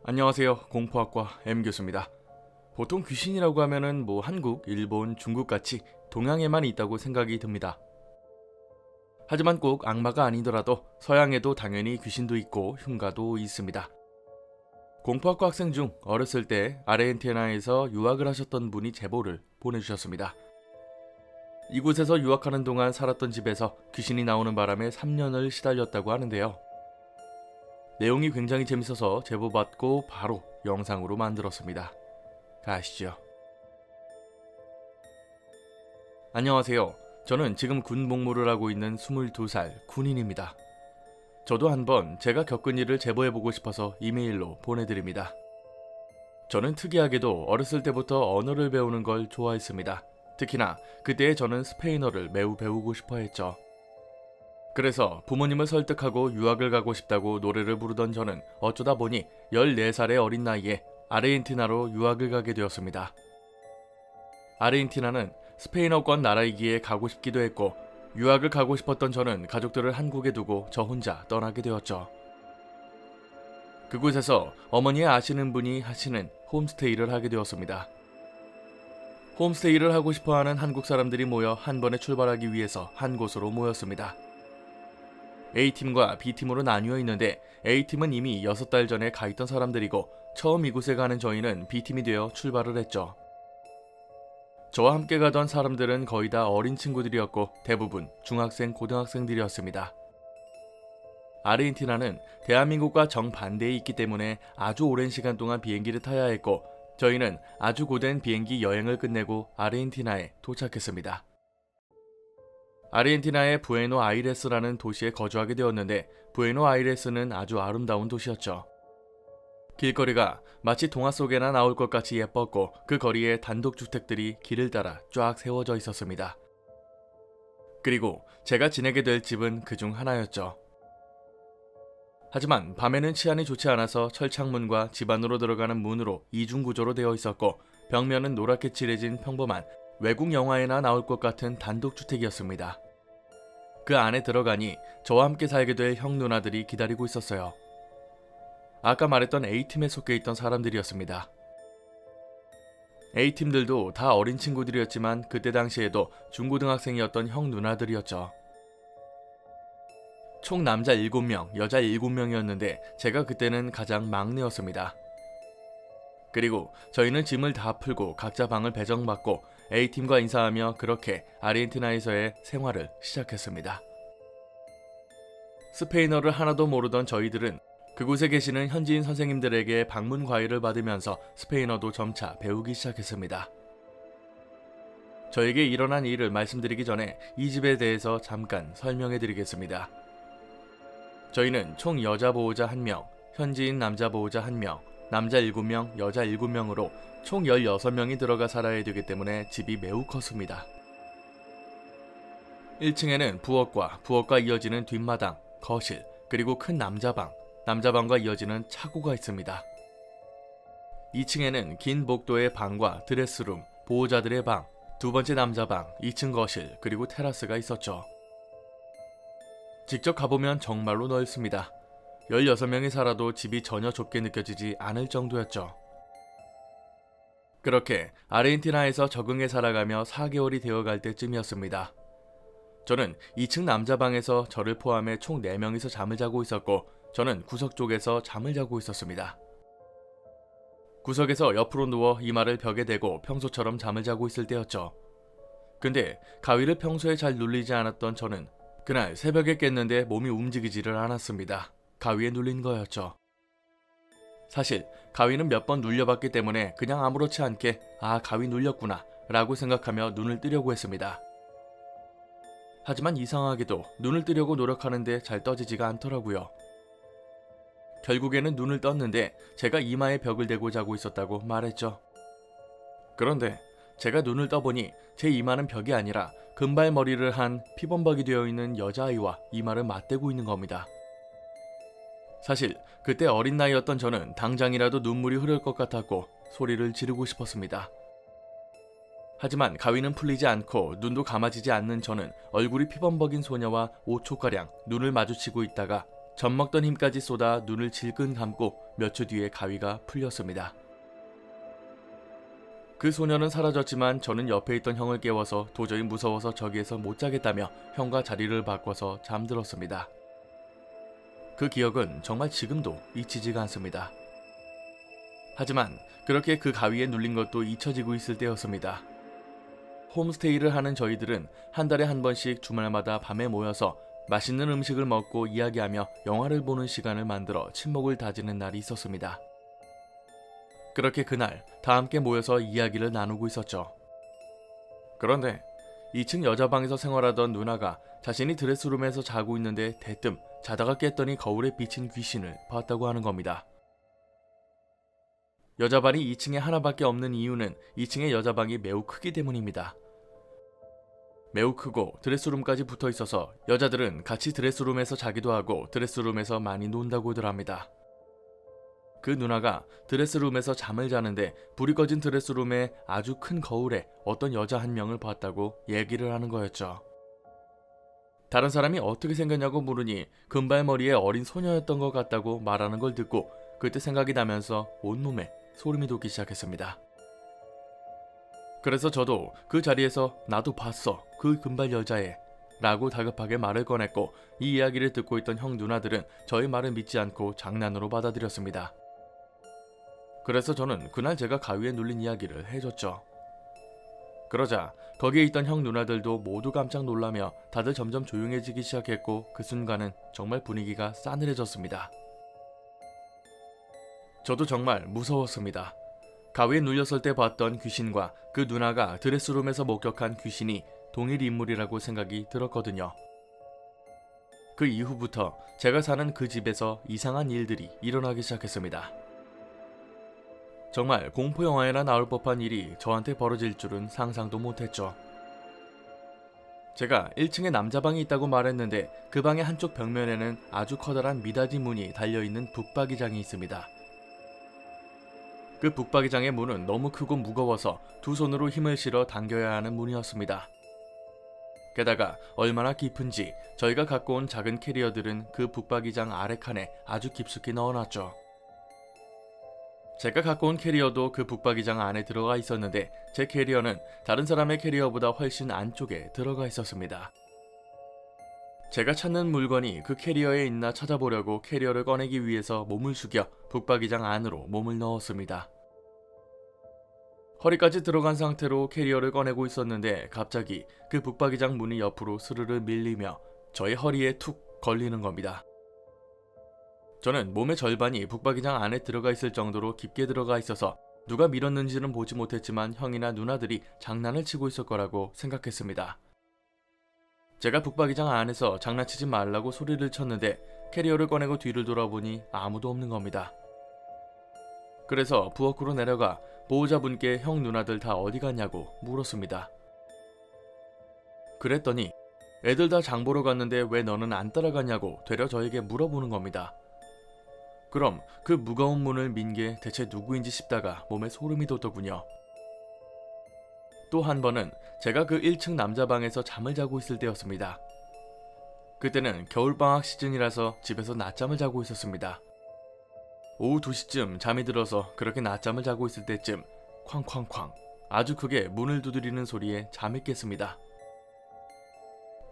안녕하세요. 공포학과 M교수입니다. 보통 귀신이라고 하면은 한국, 일본, 중국 같이 동양에만 있다고 생각이 듭니다. 하지만 꼭 악마가 아니더라도 서양에도 당연히 귀신도 있고 흉가도 있습니다. 공포학과 학생 중 어렸을 때 아르헨티나에서 유학을 하셨던 분이 제보를 보내주셨습니다. 이곳에서 유학하는 동안 살았던 집에서 귀신이 나오는 바람에 3년을 시달렸다고 하는데요. 내용이 굉장히 재밌어서 제보받고 바로 영상으로 만들었습니다. 가시죠. 안녕하세요. 저는 지금 군 복무를 하고 있는 22살 군인입니다. 저도 한번 제가 겪은 일을 제보해보고 싶어서 이메일로 보내드립니다. 저는 특이하게도 어렸을 때부터 언어를 배우는 걸 좋아했습니다. 특히나 그때 저는 스페인어를 매우 배우고 싶어 했죠. 그래서 부모님을 설득하고 유학을 가고 싶다고 노래를 부르던 저는 어쩌다 보니 14살의 어린 나이에 아르헨티나로 유학을 가게 되었습니다. 아르헨티나는 스페인어권 나라이기에 가고 싶기도 했고 유학을 가고 싶었던 저는 가족들을 한국에 두고 저 혼자 떠나게 되었죠. 그곳에서 어머니의 아시는 분이 하시는 홈스테이를 하게 되었습니다. 홈스테이를 하고 싶어하는 한국 사람들이 모여 한 번에 출발하기 위해서 한 곳으로 모였습니다. A팀과 B팀으로 나뉘어 있는데 A팀은 이미 6달 전에 가 있던 사람들이고 처음 이곳에 가는 저희는 B팀이 되어 출발을 했죠. 저와 함께 가던 사람들은 거의 다 어린 친구들이었고 대부분 중학생, 고등학생들이었습니다. 아르헨티나는 대한민국과 정반대에 있기 때문에 아주 오랜 시간 동안 비행기를 타야 했고 저희는 아주 고된 비행기 여행을 끝내고 아르헨티나에 도착했습니다. 아르헨티나의 부에노아이레스라는 도시에 거주하게 되었는데 부에노아이레스는 아주 아름다운 도시였죠. 길거리가 마치 동화 속에나 나올 것 같이 예뻤고 그 거리에 단독주택들이 길을 따라 쫙 세워져 있었습니다. 그리고 제가 지내게 될 집은 그중 하나였죠. 하지만 밤에는 치안이 좋지 않아서 철창문과 집 안으로 들어가는 문으로 이중구조로 되어 있었고 벽면은 노랗게 칠해진 평범한 외국 영화에나 나올 것 같은 단독주택이었습니다. 그 안에 들어가니 저와 함께 살게 될 형 누나들이 기다리고 있었어요. 아까 말했던 A팀에 속해 있던 사람들이었습니다. A팀들도 다 어린 친구들이었지만 그때 당시에도 중고등학생이었던 형 누나들이었죠. 총 남자 7명, 여자 7명이었는데 제가 그때는 가장 막내였습니다. 그리고 저희는 짐을 다 풀고 각자 방을 배정받고 A팀과 인사하며 그렇게 아르헨티나에서의 생활을 시작했습니다. 스페인어를 하나도 모르던 저희들은 그곳에 계시는 현지인 선생님들에게 방문 과외를 받으면서 스페인어도 점차 배우기 시작했습니다. 저에게 일어난 일을 말씀드리기 전에 이 집에 대해서 잠깐 설명해 드리겠습니다. 저희는 총 여자 보호자 1명, 현지인 남자 보호자 1명, 남자 7명, 여자 7명으로 총 16명이 들어가 살아야 되기 때문에 집이 매우 컸습니다. 1층에는 부엌과 이어지는 뒷마당, 거실, 그리고 큰 남자방과 이어지는 차고가 있습니다. 2층에는 긴 복도의 방과 드레스룸, 보호자들의 방, 두 번째 남자방, 2층 거실, 그리고 테라스가 있었죠. 직접 가보면 정말로 넓습니다. 16명이 살아도 집이 전혀 좁게 느껴지지 않을 정도였죠. 그렇게 아르헨티나에서 적응해 살아가며 4개월이 되어갈 때쯤이었습니다. 저는 2층 남자방에서 저를 포함해 총 4명이서 잠을 자고 있었고 저는 구석 쪽에서 잠을 자고 있었습니다. 구석에서 옆으로 누워 이마를 벽에 대고 평소처럼 잠을 자고 있을 때였죠. 근데 가위를 평소에 잘 눌리지 않았던 저는 그날 새벽에 깼는데 몸이 움직이지를 않았습니다. 가위에 눌린 거였죠. 사실 가위는 몇 번 눌려봤기 때문에 그냥 아무렇지 않게 가위 눌렸구나 라고 생각하며 눈을 뜨려고 했습니다. 하지만 이상하게도 눈을 뜨려고 노력하는데 잘 떠지지가 않더라고요. 결국에는 눈을 떴는데 제가 이마에 벽을 대고 자고 있었다고 말했죠. 그런데 제가 눈을 떠보니 제 이마는 벽이 아니라 금발머리를 한 피범벅이 되어 있는 여자아이와 이마를 맞대고 있는 겁니다. 사실 그때 어린 나이였던 저는 당장이라도 눈물이 흐를 것 같았고 소리를 지르고 싶었습니다. 하지만 가위는 풀리지 않고 눈도 감아지지 않는 저는 얼굴이 피범벅인 소녀와 5초가량 눈을 마주치고 있다가 젖먹던 힘까지 쏟아 눈을 질끈 감고 몇 초 뒤에 가위가 풀렸습니다. 그 소녀는 사라졌지만 저는 옆에 있던 형을 깨워서 도저히 무서워서 저기에서 못 자겠다며 형과 자리를 바꿔서 잠들었습니다. 그 기억은 정말 지금도 잊히지가 않습니다. 하지만 그렇게 그 가위에 눌린 것도 잊혀지고 있을 때였습니다. 홈스테이를 하는 저희들은 한 달에 한 번씩 주말마다 밤에 모여서 맛있는 음식을 먹고 이야기하며 영화를 보는 시간을 만들어 친목을 다지는 날이 있었습니다. 그렇게 그날 다 함께 모여서 이야기를 나누고 있었죠. 그런데 2층 여자방에서 생활하던 누나가 자신이 드레스룸에서 자고 있는데 대뜸 자다가 깼더니 거울에 비친 귀신을 봤다고 하는 겁니다. 여자방이 2층에 하나밖에 없는 이유는 2층의 여자방이 매우 크기 때문입니다. 매우 크고 드레스룸까지 붙어 있어서 여자들은 같이 드레스룸에서 자기도 하고 드레스룸에서 많이 논다고들 합니다. 그 누나가 드레스룸에서 잠을 자는데 불이 꺼진 드레스룸의 아주 큰 거울에 어떤 여자 한 명을 봤다고 얘기를 하는 거였죠. 다른 사람이 어떻게 생겼냐고 물으니 금발머리의 어린 소녀였던 것 같다고 말하는 걸 듣고 그때 생각이 나면서 온몸에 소름이 돋기 시작했습니다. 그래서 저도 그 자리에서 나도 봤어 그 금발 여자애 라고 다급하게 말을 꺼냈고 이 이야기를 듣고 있던 형 누나들은 저의 말을 믿지 않고 장난으로 받아들였습니다. 그래서 저는 그날 제가 가위에 눌린 이야기를 해줬죠. 그러자 거기에 있던 형 누나들도 모두 깜짝 놀라며 다들 점점 조용해지기 시작했고 그 순간은 정말 분위기가 싸늘해졌습니다. 저도 정말 무서웠습니다. 가위에 눌렸을 때 봤던 귀신과 그 누나가 드레스룸에서 목격한 귀신이 동일 인물이라고 생각이 들었거든요. 그 이후부터 제가 사는 그 집에서 이상한 일들이 일어나기 시작했습니다. 정말 공포영화에나 나올 법한 일이 저한테 벌어질 줄은 상상도 못했죠. 제가 1층에 남자방이 있다고 말했는데 그 방의 한쪽 벽면에는 아주 커다란 미닫이 문이 달려있는 북박이장이 있습니다. 그 북박이장의 문은 너무 크고 무거워서 두 손으로 힘을 실어 당겨야 하는 문이었습니다. 게다가 얼마나 깊은지 저희가 갖고 온 작은 캐리어들은 그 북박이장 아래 칸에 아주 깊숙이 넣어놨죠. 제가 갖고 온 캐리어도 그 북박이장 안에 들어가 있었는데 제 캐리어는 다른 사람의 캐리어보다 훨씬 안쪽에 들어가 있었습니다. 제가 찾는 물건이 그 캐리어에 있나 찾아보려고 캐리어를 꺼내기 위해서 몸을 숙여 북박이장 안으로 몸을 넣었습니다. 허리까지 들어간 상태로 캐리어를 꺼내고 있었는데 갑자기 그 북박이장 문이 옆으로 스르르 밀리며 저의 허리에 툭 걸리는 겁니다. 저는 몸의 절반이 북박이장 안에 들어가 있을 정도로 깊게 들어가 있어서 누가 밀었는지는 보지 못했지만 형이나 누나들이 장난을 치고 있을 거라고 생각했습니다. 제가 북박이장 안에서 장난치지 말라고 소리를 쳤는데 캐리어를 꺼내고 뒤를 돌아보니 아무도 없는 겁니다. 그래서 부엌으로 내려가 보호자분께 형 누나들 다 어디 갔냐고 물었습니다. 그랬더니 애들 다 장 보러 갔는데 왜 너는 안 따라갔냐고 되려 저에게 물어보는 겁니다. 그럼 그 무거운 문을 민 게 대체 누구인지 싶다가 몸에 소름이 돋더군요. 또 한 번은 제가 그 1층 남자방에서 잠을 자고 있을 때였습니다. 그때는 겨울방학 시즌이라서 집에서 낮잠을 자고 있었습니다. 오후 2시쯤 잠이 들어서 그렇게 낮잠을 자고 있을 때쯤 쾅쾅쾅 아주 크게 문을 두드리는 소리에 잠이 깼습니다.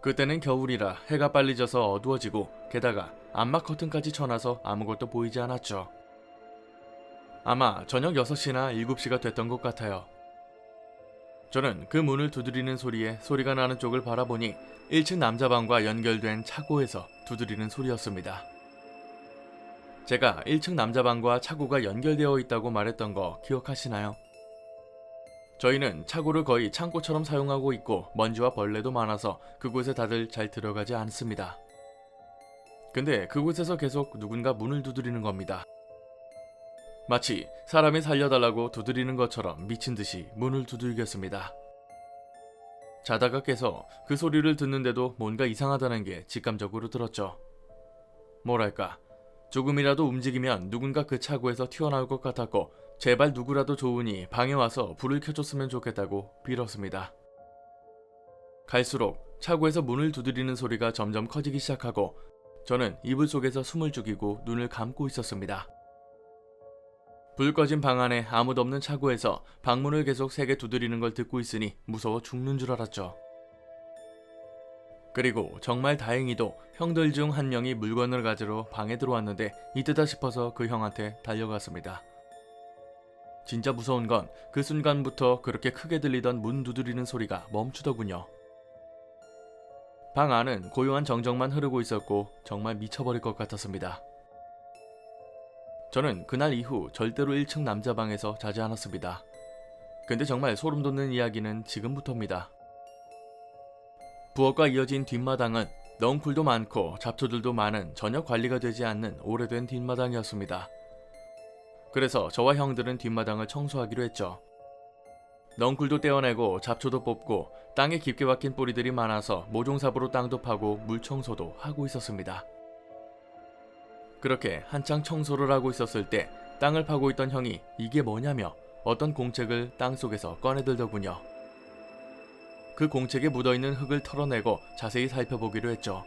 그때는 겨울이라 해가 빨리 져서 어두워지고 게다가 암막 커튼까지 쳐놔서 아무것도 보이지 않았죠. 아마 저녁 6시나 7시가 됐던 것 같아요. 저는 그 문을 두드리는 소리에 소리가 나는 쪽을 바라보니 1층 남자방과 연결된 차고에서 두드리는 소리였습니다. 제가 1층 남자방과 차고가 연결되어 있다고 말했던 거 기억하시나요? 저희는 차고를 거의 창고처럼 사용하고 있고 먼지와 벌레도 많아서 그곳에 다들 잘 들어가지 않습니다. 근데 그곳에서 계속 누군가 문을 두드리는 겁니다. 마치 사람이 살려달라고 두드리는 것처럼 미친 듯이 문을 두들겼습니다. 자다가 깨서 그 소리를 듣는데도 뭔가 이상하다는 게 직감적으로 들었죠. 뭐랄까, 조금이라도 움직이면 누군가 그 차고에서 튀어나올 것 같았고 제발 누구라도 좋으니 방에 와서 불을 켜줬으면 좋겠다고 빌었습니다. 갈수록 차고에서 문을 두드리는 소리가 점점 커지기 시작하고 저는 이불 속에서 숨을 죽이고 눈을 감고 있었습니다. 불 꺼진 방 안에 아무도 없는 차고에서 방문을 계속 세게 두드리는 걸 듣고 있으니 무서워 죽는 줄 알았죠. 그리고 정말 다행히도 형들 중 한 명이 물건을 가지러 방에 들어왔는데 이때다 싶어서 그 형한테 달려갔습니다. 진짜 무서운 건 그 순간부터 그렇게 크게 들리던 문 두드리는 소리가 멈추더군요. 방 안은 고요한 정적만 흐르고 있었고 정말 미쳐버릴 것 같았습니다. 저는 그날 이후 절대로 1층 남자 방에서 자지 않았습니다. 근데 정말 소름 돋는 이야기는 지금부터입니다. 부엌과 이어진 뒷마당은 넝쿨도 많고 잡초들도 많은 전혀 관리가 되지 않는 오래된 뒷마당이었습니다. 그래서 저와 형들은 뒷마당을 청소하기로 했죠. 넝쿨도 떼어내고 잡초도 뽑고 땅에 깊게 박힌 뿌리들이 많아서 모종삽으로 땅도 파고 물청소도 하고 있었습니다. 그렇게 한창 청소를 하고 있었을 때 땅을 파고 있던 형이 이게 뭐냐며 어떤 공책을 땅속에서 꺼내들더군요. 그 공책에 묻어있는 흙을 털어내고 자세히 살펴보기로 했죠.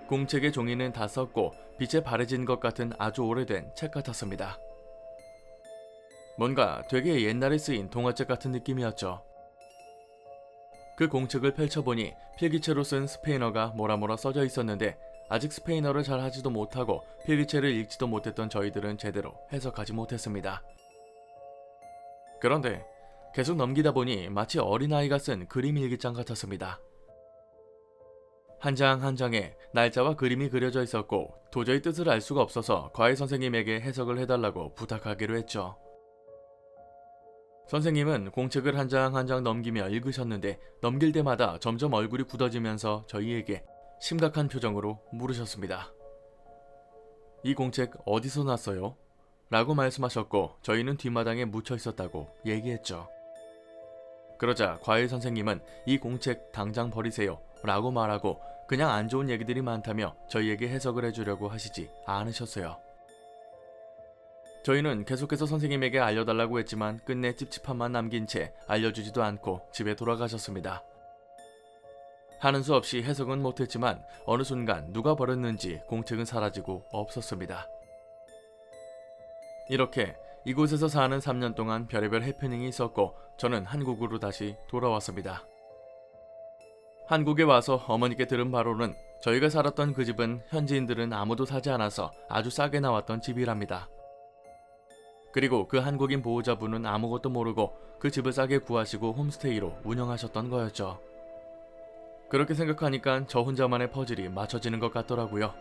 공책의 종이는 다 썼고 빛에 바래진 것 같은 아주 오래된 책 같았습니다. 뭔가 되게 옛날에 쓰인 동화책 같은 느낌이었죠. 그 공책을 펼쳐보니 필기체로 쓴 스페인어가 뭐라 써져 있었는데 아직 스페인어를 잘 하지도 못하고 필기체를 읽지도 못했던 저희들은 제대로 해석하지 못했습니다. 그런데 계속 넘기다 보니 마치 어린아이가 쓴 그림 일기장 같았습니다. 한 장 한 장에 날짜와 그림이 그려져 있었고 도저히 뜻을 알 수가 없어서 과외 선생님에게 해석을 해달라고 부탁하기로 했죠. 선생님은 공책을 한 장 한 장 넘기며 읽으셨는데 넘길 때마다 점점 얼굴이 굳어지면서 저희에게 심각한 표정으로 물으셨습니다. 이 공책 어디서 났어요? 라고 말씀하셨고 저희는 뒷마당에 묻혀 있었다고 얘기했죠. 그러자 과외 선생님은 이 공책 당장 버리세요 라고 말하고 그냥 안 좋은 얘기들이 많다며 저희에게 해석을 해주려고 하시지 않으셨어요. 저희는 계속해서 선생님에게 알려달라고 했지만 끝내 찝찝함만 남긴 채 알려주지도 않고 집에 돌아가셨습니다. 하는 수 없이 해석은 못했지만 어느 순간 누가 버렸는지 공책은 사라지고 없었습니다. 이렇게 이곳에서 사는 3년 동안 별의별 해프닝이 있었고 저는 한국으로 다시 돌아왔습니다. 한국에 와서 어머니께 들은 바로는 저희가 살았던 그 집은 현지인들은 아무도 사지 않아서 아주 싸게 나왔던 집이랍니다. 그리고 그 한국인 보호자분은 아무것도 모르고 그 집을 싸게 구하시고 홈스테이로 운영하셨던 거였죠. 그렇게 생각하니까 저 혼자만의 퍼즐이 맞춰지는 것 같더라고요.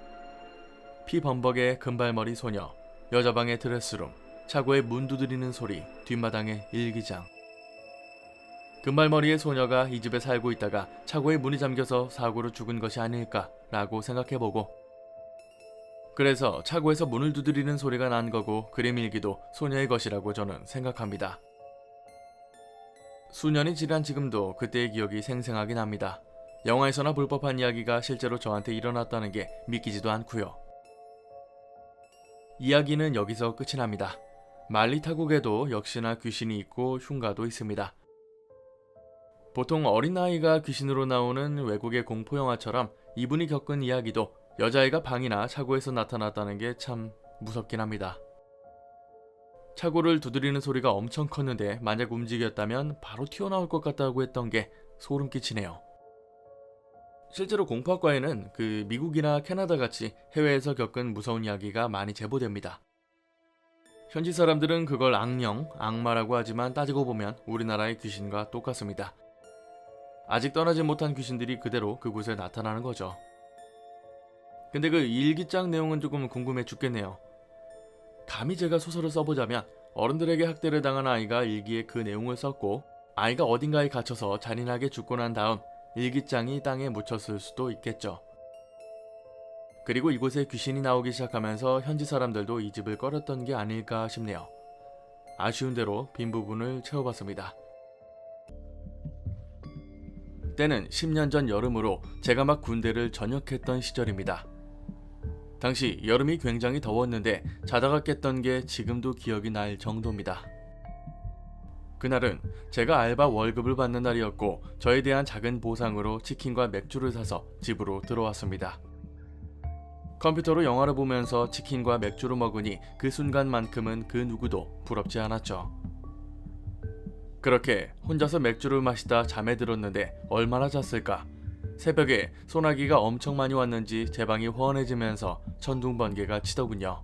피범벅의 금발머리 소녀, 여자방의 드레스룸, 차고에 문 두드리는 소리, 뒷마당의 일기장. 금발머리의 소녀가 이 집에 살고 있다가 차고에 문이 잠겨서 사고로 죽은 것이 아닐까라고 생각해보고 그래서 차고에서 문을 두드리는 소리가 난 거고 그림 일기도 소녀의 것이라고 저는 생각합니다. 수년이 지난 지금도 그때의 기억이 생생하게 납니다. 영화에서나 볼 법한 이야기가 실제로 저한테 일어났다는 게 믿기지도 않고요. 이야기는 여기서 끝이 납니다. 말리타국에도 역시나 귀신이 있고 흉가도 있습니다. 보통 어린아이가 귀신으로 나오는 외국의 공포영화처럼 이분이 겪은 이야기도 여자아이가 방이나 차고에서 나타났다는 게 참 무섭긴 합니다. 차고를 두드리는 소리가 엄청 컸는데 만약 움직였다면 바로 튀어나올 것 같다고 했던 게 소름 끼치네요. 실제로 공포학과에는 미국이나 캐나다 같이 해외에서 겪은 무서운 이야기가 많이 제보됩니다. 현지 사람들은 그걸 악령, 악마라고 하지만 따지고 보면 우리나라의 귀신과 똑같습니다. 아직 떠나지 못한 귀신들이 그대로 그곳에 나타나는 거죠. 근데 그 일기장 내용은 조금 궁금해 죽겠네요. 감히 제가 소설을 써보자면 어른들에게 학대를 당한 아이가 일기에 그 내용을 썼고 아이가 어딘가에 갇혀서 잔인하게 죽고 난 다음 일기장이 땅에 묻혔을 수도 있겠죠. 그리고 이곳에 귀신이 나오기 시작하면서 현지 사람들도 이 집을 꺼렸던 게 아닐까 싶네요. 아쉬운 대로 빈 부분을 채워봤습니다. 때는 10년 전 여름으로 제가 막 군대를 전역했던 시절입니다. 당시 여름이 굉장히 더웠는데 자다가 깼던 게 지금도 기억이 날 정도입니다. 그날은 제가 알바 월급을 받는 날이었고 저에 대한 작은 보상으로 치킨과 맥주를 사서 집으로 들어왔습니다. 컴퓨터로 영화를 보면서 치킨과 맥주를 먹으니 그 순간만큼은 그 누구도 부럽지 않았죠. 그렇게 혼자서 맥주를 마시다 잠에 들었는데 얼마나 잤을까. 새벽에 소나기가 엄청 많이 왔는지 제 방이 환해지면서 천둥번개가 치더군요.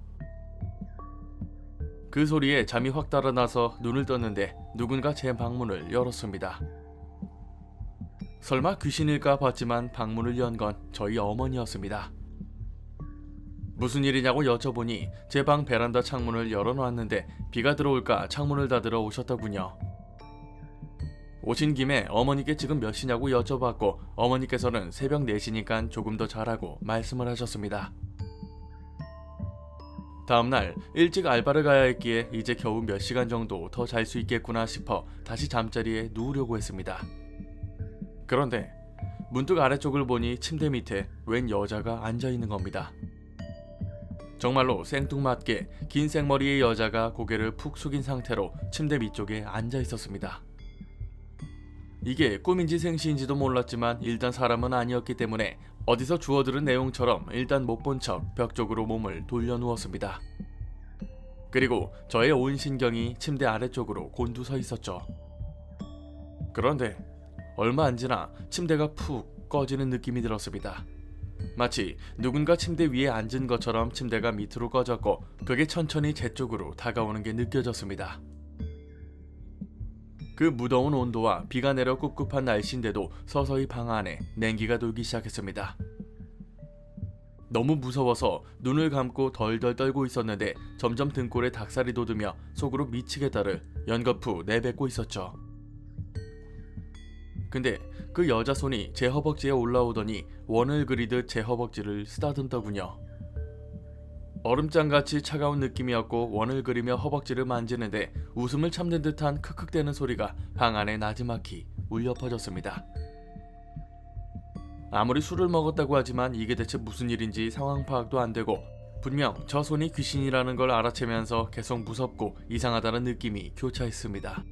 그 소리에 잠이 확 달아나서 눈을 떴는데 누군가 제 방문을 열었습니다. 설마 귀신일까 봤지만 방문을 연 건 저희 어머니였습니다. 무슨 일이냐고 여쭤보니 제 방 베란다 창문을 열어놨는데 비가 들어올까 창문을 닫으러 오셨더군요. 오신 김에 어머니께 지금 몇 시냐고 여쭤봤고 어머니께서는 새벽 4시니까 조금 더 자라고 말씀을 하셨습니다. 다음날 일찍 알바를 가야 했기에 이제 겨우 몇 시간 정도 더 잘 수 있겠구나 싶어 다시 잠자리에 누우려고 했습니다. 그런데 문득 아래쪽을 보니 침대 밑에 웬 여자가 앉아있는 겁니다. 정말로 생뚱맞게 긴 생머리의 여자가 고개를 푹 숙인 상태로 침대 밑쪽에 앉아있었습니다. 이게 꿈인지 생시인지도 몰랐지만 일단 사람은 아니었기 때문에 어디서 주워들은 내용처럼 일단 못 본 척 벽 쪽으로 몸을 돌려누웠습니다. 그리고 저의 온 신경이 침대 아래쪽으로 곤두서 있었죠. 그런데 얼마 안 지나 침대가 푹 꺼지는 느낌이 들었습니다. 마치 누군가 침대 위에 앉은 것처럼 침대가 밑으로 꺼졌고 그게 천천히 제 쪽으로 다가오는 게 느껴졌습니다. 그 무더운 온도와 비가 내려 꿉꿉한 날씨인데도 서서히 방 안에 냉기가 돌기 시작했습니다. 너무 무서워서 눈을 감고 덜덜 떨고 있었는데 점점 등골에 닭살이 돋으며 속으로 미치겠다를 연거푸 내뱉고 있었죠. 근데 그 여자 손이 제 허벅지에 올라오더니 원을 그리듯 제 허벅지를 쓰다듬더군요. 얼음장같이 차가운 느낌이었고 원을 그리며 허벅지를 만지는데 웃음을 참는 듯한 크크대는 소리가 방 안에 나지막히 울려 퍼졌습니다. 아무리 술을 먹었다고 하지만 이게 대체 무슨 일인지 상황 파악도 안 되고 분명 저 손이 귀신이라는 걸 알아채면서 계속 무섭고 이상하다는 느낌이 교차했습니다.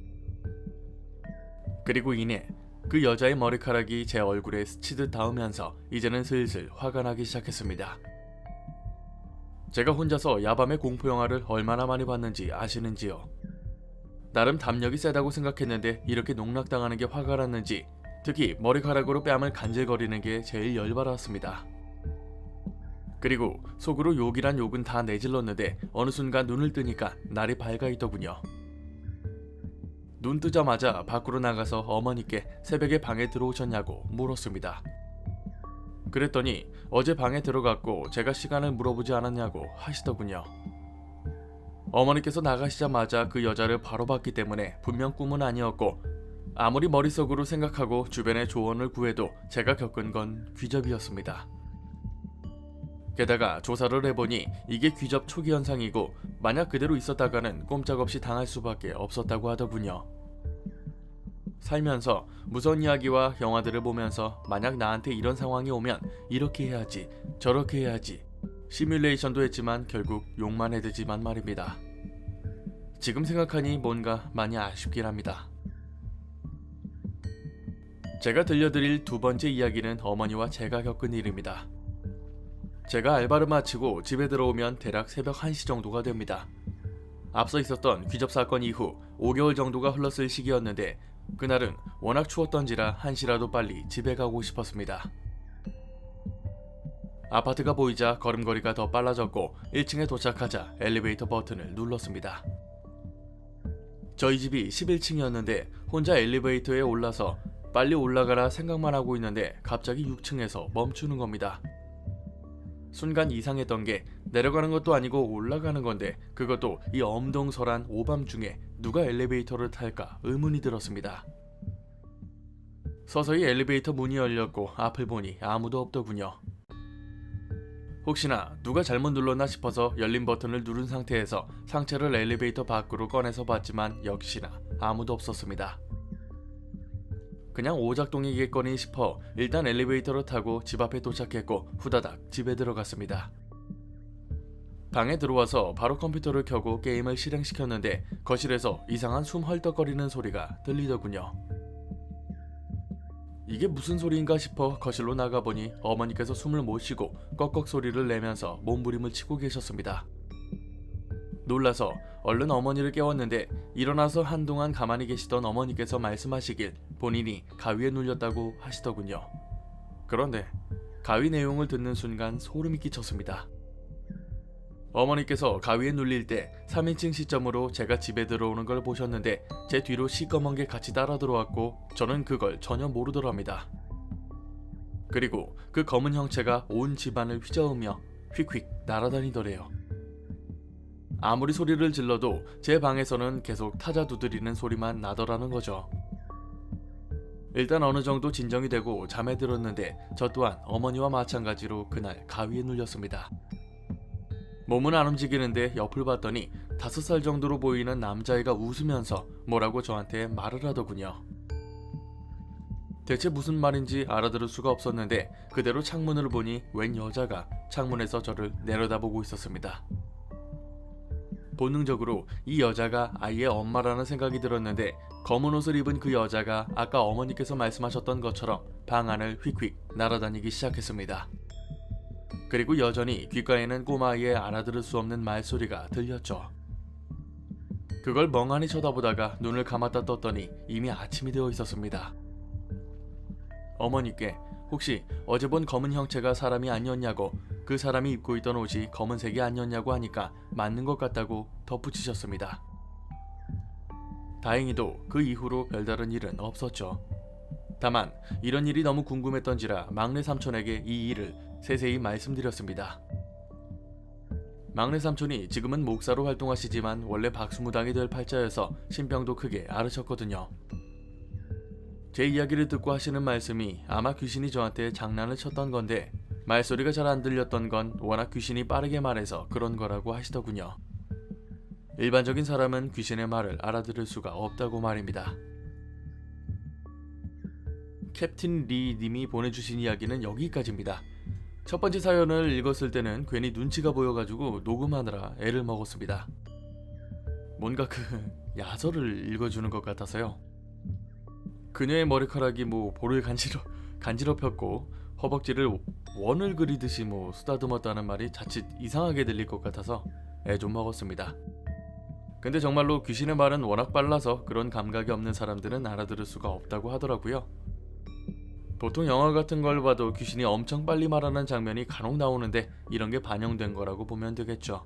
그리고 이내 그 여자의 머리카락이 제 얼굴에 스치듯 닿으면서 이제는 슬슬 화가 나기 시작했습니다. 제가 혼자서 야밤에 공포영화를 얼마나 많이 봤는지 아시는지요? 나름 담력이 세다고 생각했는데 이렇게 농락당하는 게 화가 났는지 특히 머리카락으로 뺨을 간질거리는 게 제일 열받았습니다. 그리고 속으로 욕이란 욕은 다 내질렀는데 어느 순간 눈을 뜨니까 날이 밝아 있더군요. 눈 뜨자마자 밖으로 나가서 어머니께 새벽에 방에 들어오셨냐고 물었습니다. 그랬더니 어제 방에 들어갔고 제가 시간을 물어보지 않았냐고 하시더군요. 어머니께서 나가시자마자 그 여자를 바로 봤기 때문에 분명 꿈은 아니었고 아무리 머릿속으로 생각하고 주변에 조언을 구해도 제가 겪은 건 귀접이었습니다. 게다가 조사를 해보니 이게 귀접 초기 현상이고 만약 그대로 있었다가는 꼼짝없이 당할 수밖에 없었다고 하더군요. 살면서 무서운 이야기와 영화들을 보면서 만약 나한테 이런 상황이 오면 이렇게 해야지 저렇게 해야지 시뮬레이션도 했지만 결국 욕만 해대지만 말입니다. 지금 생각하니 뭔가 많이 아쉽긴 합니다. 제가 들려드릴 두 번째 이야기는 어머니와 제가 겪은 일입니다. 제가 알바를 마치고 집에 들어오면 대략 새벽 1시 정도가 됩니다. 앞서 있었던 귀접 사건 이후 5개월 정도가 흘렀을 시기였는데 그날은 워낙 추웠던지라 1시라도 빨리 집에 가고 싶었습니다. 아파트가 보이자 걸음걸이가 더 빨라졌고 1층에 도착하자 엘리베이터 버튼을 눌렀습니다. 저희 집이 11층이었는데 혼자 엘리베이터에 올라서 빨리 올라가라 생각만 하고 있는데 갑자기 6층에서 멈추는 겁니다. 순간 이상했던 게 내려가는 것도 아니고 올라가는 건데 그것도 이 엄동설한 오밤중에 누가 엘리베이터를 탈까 의문이 들었습니다. 서서히 엘리베이터 문이 열렸고 앞을 보니 아무도 없더군요. 혹시나 누가 잘못 눌렀나 싶어서 열린 버튼을 누른 상태에서 상체를 엘리베이터 밖으로 꺼내서 봤지만 역시나 아무도 없었습니다. 그냥 오작동이겠거니 싶어 일단 엘리베이터를 타고 집 앞에 도착했고 후다닥 집에 들어갔습니다. 방에 들어와서 바로 컴퓨터를 켜고 게임을 실행시켰는데 거실에서 이상한 숨 헐떡거리는 소리가 들리더군요. 이게 무슨 소리인가 싶어 거실로 나가보니 어머니께서 숨을 못 쉬고 꺽꺽 소리를 내면서 몸부림을 치고 계셨습니다. 놀라서 얼른 어머니를 깨웠는데 일어나서 한동안 가만히 계시던 어머니께서 말씀하시길 본인이 가위에 눌렸다고 하시더군요. 그런데 가위 내용을 듣는 순간 소름이 끼쳤습니다. 어머니께서 가위에 눌릴 때 3인칭 시점으로 제가 집에 들어오는 걸 보셨는데 제 뒤로 시꺼먼 게 같이 따라 들어왔고 저는 그걸 전혀 모르더랍니다. 그리고 그 검은 형체가 온 집안을 휘저으며 휙휙 날아다니더래요. 아무리 소리를 질러도 제 방에서는 계속 타자 두드리는 소리만 나더라는 거죠. 일단 어느 정도 진정이 되고 잠에 들었는데 저 또한 어머니와 마찬가지로 그날 가위에 눌렸습니다. 몸은 안 움직이는데 옆을 봤더니 5살 정도로 보이는 남자애가 웃으면서 뭐라고 저한테 말을 하더군요. 대체 무슨 말인지 알아들을 수가 없었는데 그대로 창문을 보니 웬 여자가 창문에서 저를 내려다보고 있었습니다. 본능적으로 이 여자가 아이의 엄마라는 생각이 들었는데 검은 옷을 입은 그 여자가 아까 어머니께서 말씀하셨던 것처럼 방 안을 휙휙 날아다니기 시작했습니다. 그리고 여전히 귓가에는 꼬마아이의 알아들을 수 없는 말소리가 들렸죠. 그걸 멍하니 쳐다보다가 눈을 감았다 떴더니 이미 아침이 되어 있었습니다. 어머니께 혹시 어제 본 검은 형체가 사람이 아니었냐고, 그 사람이 입고 있던 옷이 검은색이 아니었냐고 하니까 맞는 것 같다고 덧붙이셨습니다. 다행히도 그 이후로 별다른 일은 없었죠. 다만 이런 일이 너무 궁금했던지라 막내 삼촌에게 이 일을 세세히 말씀드렸습니다. 막내 삼촌이 지금은 목사로 활동하시지만 원래 박수무당이 될 팔자여서 신병도 크게 앓으셨거든요. 제 이야기를 듣고 하시는 말씀이 아마 귀신이 저한테 장난을 쳤던 건데 말소리가 잘 안 들렸던 건 워낙 귀신이 빠르게 말해서 그런 거라고 하시더군요. 일반적인 사람은 귀신의 말을 알아들을 수가 없다고 말입니다. 캡틴 리 님이 보내주신 이야기는 여기까지입니다. 첫 번째 사연을 읽었을 때는 괜히 눈치가 보여가지고 녹음하느라 애를 먹었습니다. 뭔가 그 야설을 읽어주는 것 같아서요. 그녀의 머리카락이 볼을 간지럽혔고 허벅지를 원을 그리듯이 쓰다듬었다는 말이 자칫 이상하게 들릴 것 같아서 애 좀 먹었습니다. 근데 정말로 귀신의 말은 워낙 빨라서 그런 감각이 없는 사람들은 알아들을 수가 없다고 하더라고요. 보통 영화 같은 걸 봐도 귀신이 엄청 빨리 말하는 장면이 간혹 나오는데 이런 게 반영된 거라고 보면 되겠죠.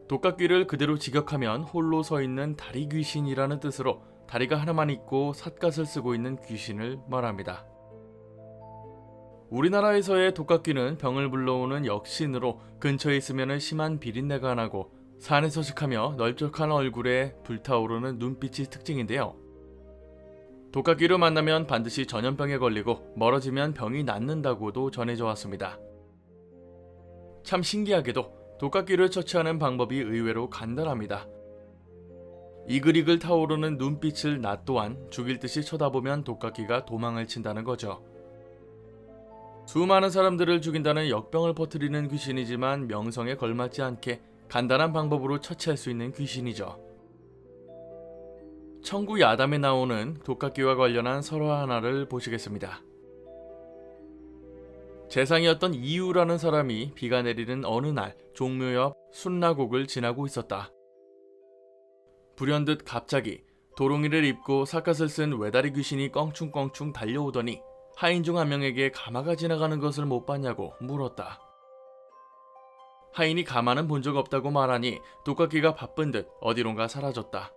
독각귀를 그대로 직역하면 홀로 서 있는 다리 귀신이라는 뜻으로 다리가 하나만 있고 삿갓을 쓰고 있는 귀신을 말합니다. 우리나라에서의 독각귀는 병을 불러오는 역신으로 근처에 있으면 심한 비린내가 나고 산에 서식하며 넓적한 얼굴에 불타오르는 눈빛이 특징인데요. 독각귀로 만나면 반드시 전염병에 걸리고 멀어지면 병이 낫는다고도 전해져 왔습니다. 참 신기하게도 독각귀를 처치하는 방법이 의외로 간단합니다. 이글이글 타오르는 눈빛을 나 또한 죽일 듯이 쳐다보면 독각귀가 도망을 친다는 거죠. 수많은 사람들을 죽인다는 역병을 퍼뜨리는 귀신이지만 명성에 걸맞지 않게 간단한 방법으로 처치할 수 있는 귀신이죠. 천구 야담에 나오는 독각귀와 관련한 설화 하나를 보시겠습니다. 재상이었던 이유라는 사람이 비가 내리는 어느 날 종묘 옆 순라곡을 지나고 있었다. 불현듯 갑자기 도롱이를 입고 삿갓을 쓴 외다리 귀신이 껑충껑충 달려오더니 하인 중 한 명에게 가마가 지나가는 것을 못 봤냐고 물었다. 하인이 가마는 본 적 없다고 말하니 독각귀가 바쁜 듯 어디론가 사라졌다.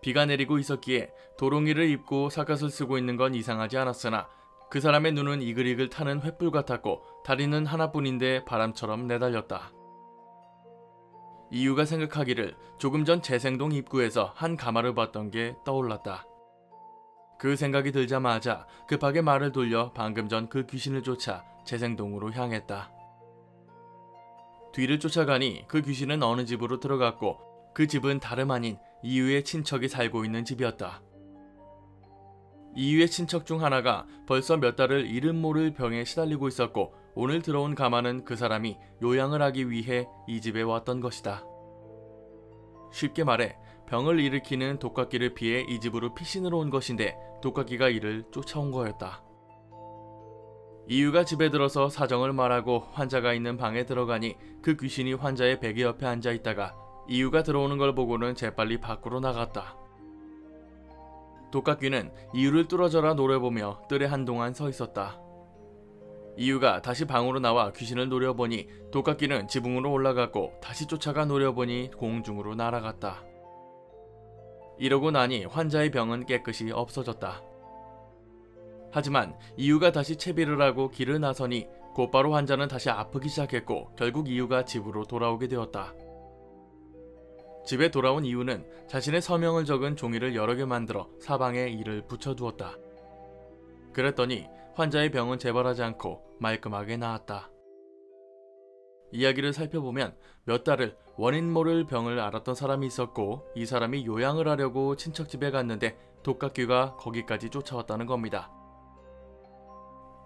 비가 내리고 있었기에 도롱이를 입고 삿갓을 쓰고 있는 건 이상하지 않았으나 그 사람의 눈은 이글이글 타는 횃불 같았고 다리는 하나뿐인데 바람처럼 내달렸다. 이유가 생각하기를 조금 전 재생동 입구에서 한 가마를 봤던 게 떠올랐다. 그 생각이 들자마자 급하게 말을 돌려 방금 전 그 귀신을 쫓아 재생동으로 향했다. 뒤를 쫓아가니 그 귀신은 어느 집으로 들어갔고 그 집은 다름 아닌 이유의 친척이 살고 있는 집이었다. 이유의 친척 중 하나가 벌써 몇 달을 이름 모를 병에 시달리고 있었고 오늘 들어온 가마는 그 사람이 요양을 하기 위해 이 집에 왔던 것이다. 쉽게 말해 병을 일으키는 독각귀를 피해 이 집으로 피신으로 온 것인데 독각귀가 이를 쫓아온 거였다. 이유가 집에 들어서 사정을 말하고 환자가 있는 방에 들어가니 그 귀신이 환자의 베개 옆에 앉아 있다가 이유가 들어오는 걸 보고는 재빨리 밖으로 나갔다. 독각귀는 이유를 뚫어져라 노려보며 뜰에 한동안 서 있었다. 이유가 다시 방으로 나와 귀신을 노려보니 독각귀는 지붕으로 올라갔고 다시 쫓아가 노려보니 공중으로 날아갔다. 이러고 나니 환자의 병은 깨끗이 없어졌다. 하지만 이유가 다시 채비를 하고 길을 나서니 곧바로 환자는 다시 아프기 시작했고 결국 이유가 집으로 돌아오게 되었다. 집에 돌아온 이유는 자신의 서명을 적은 종이를 여러 개 만들어 사방에 이를 붙여두었다. 그랬더니 환자의 병은 재발하지 않고 말끔하게 나았다. 이야기를 살펴보면 몇 달을 원인 모를 병을 앓았던 사람이 있었고 이 사람이 요양을 하려고 친척집에 갔는데 독각귀가 거기까지 쫓아왔다는 겁니다.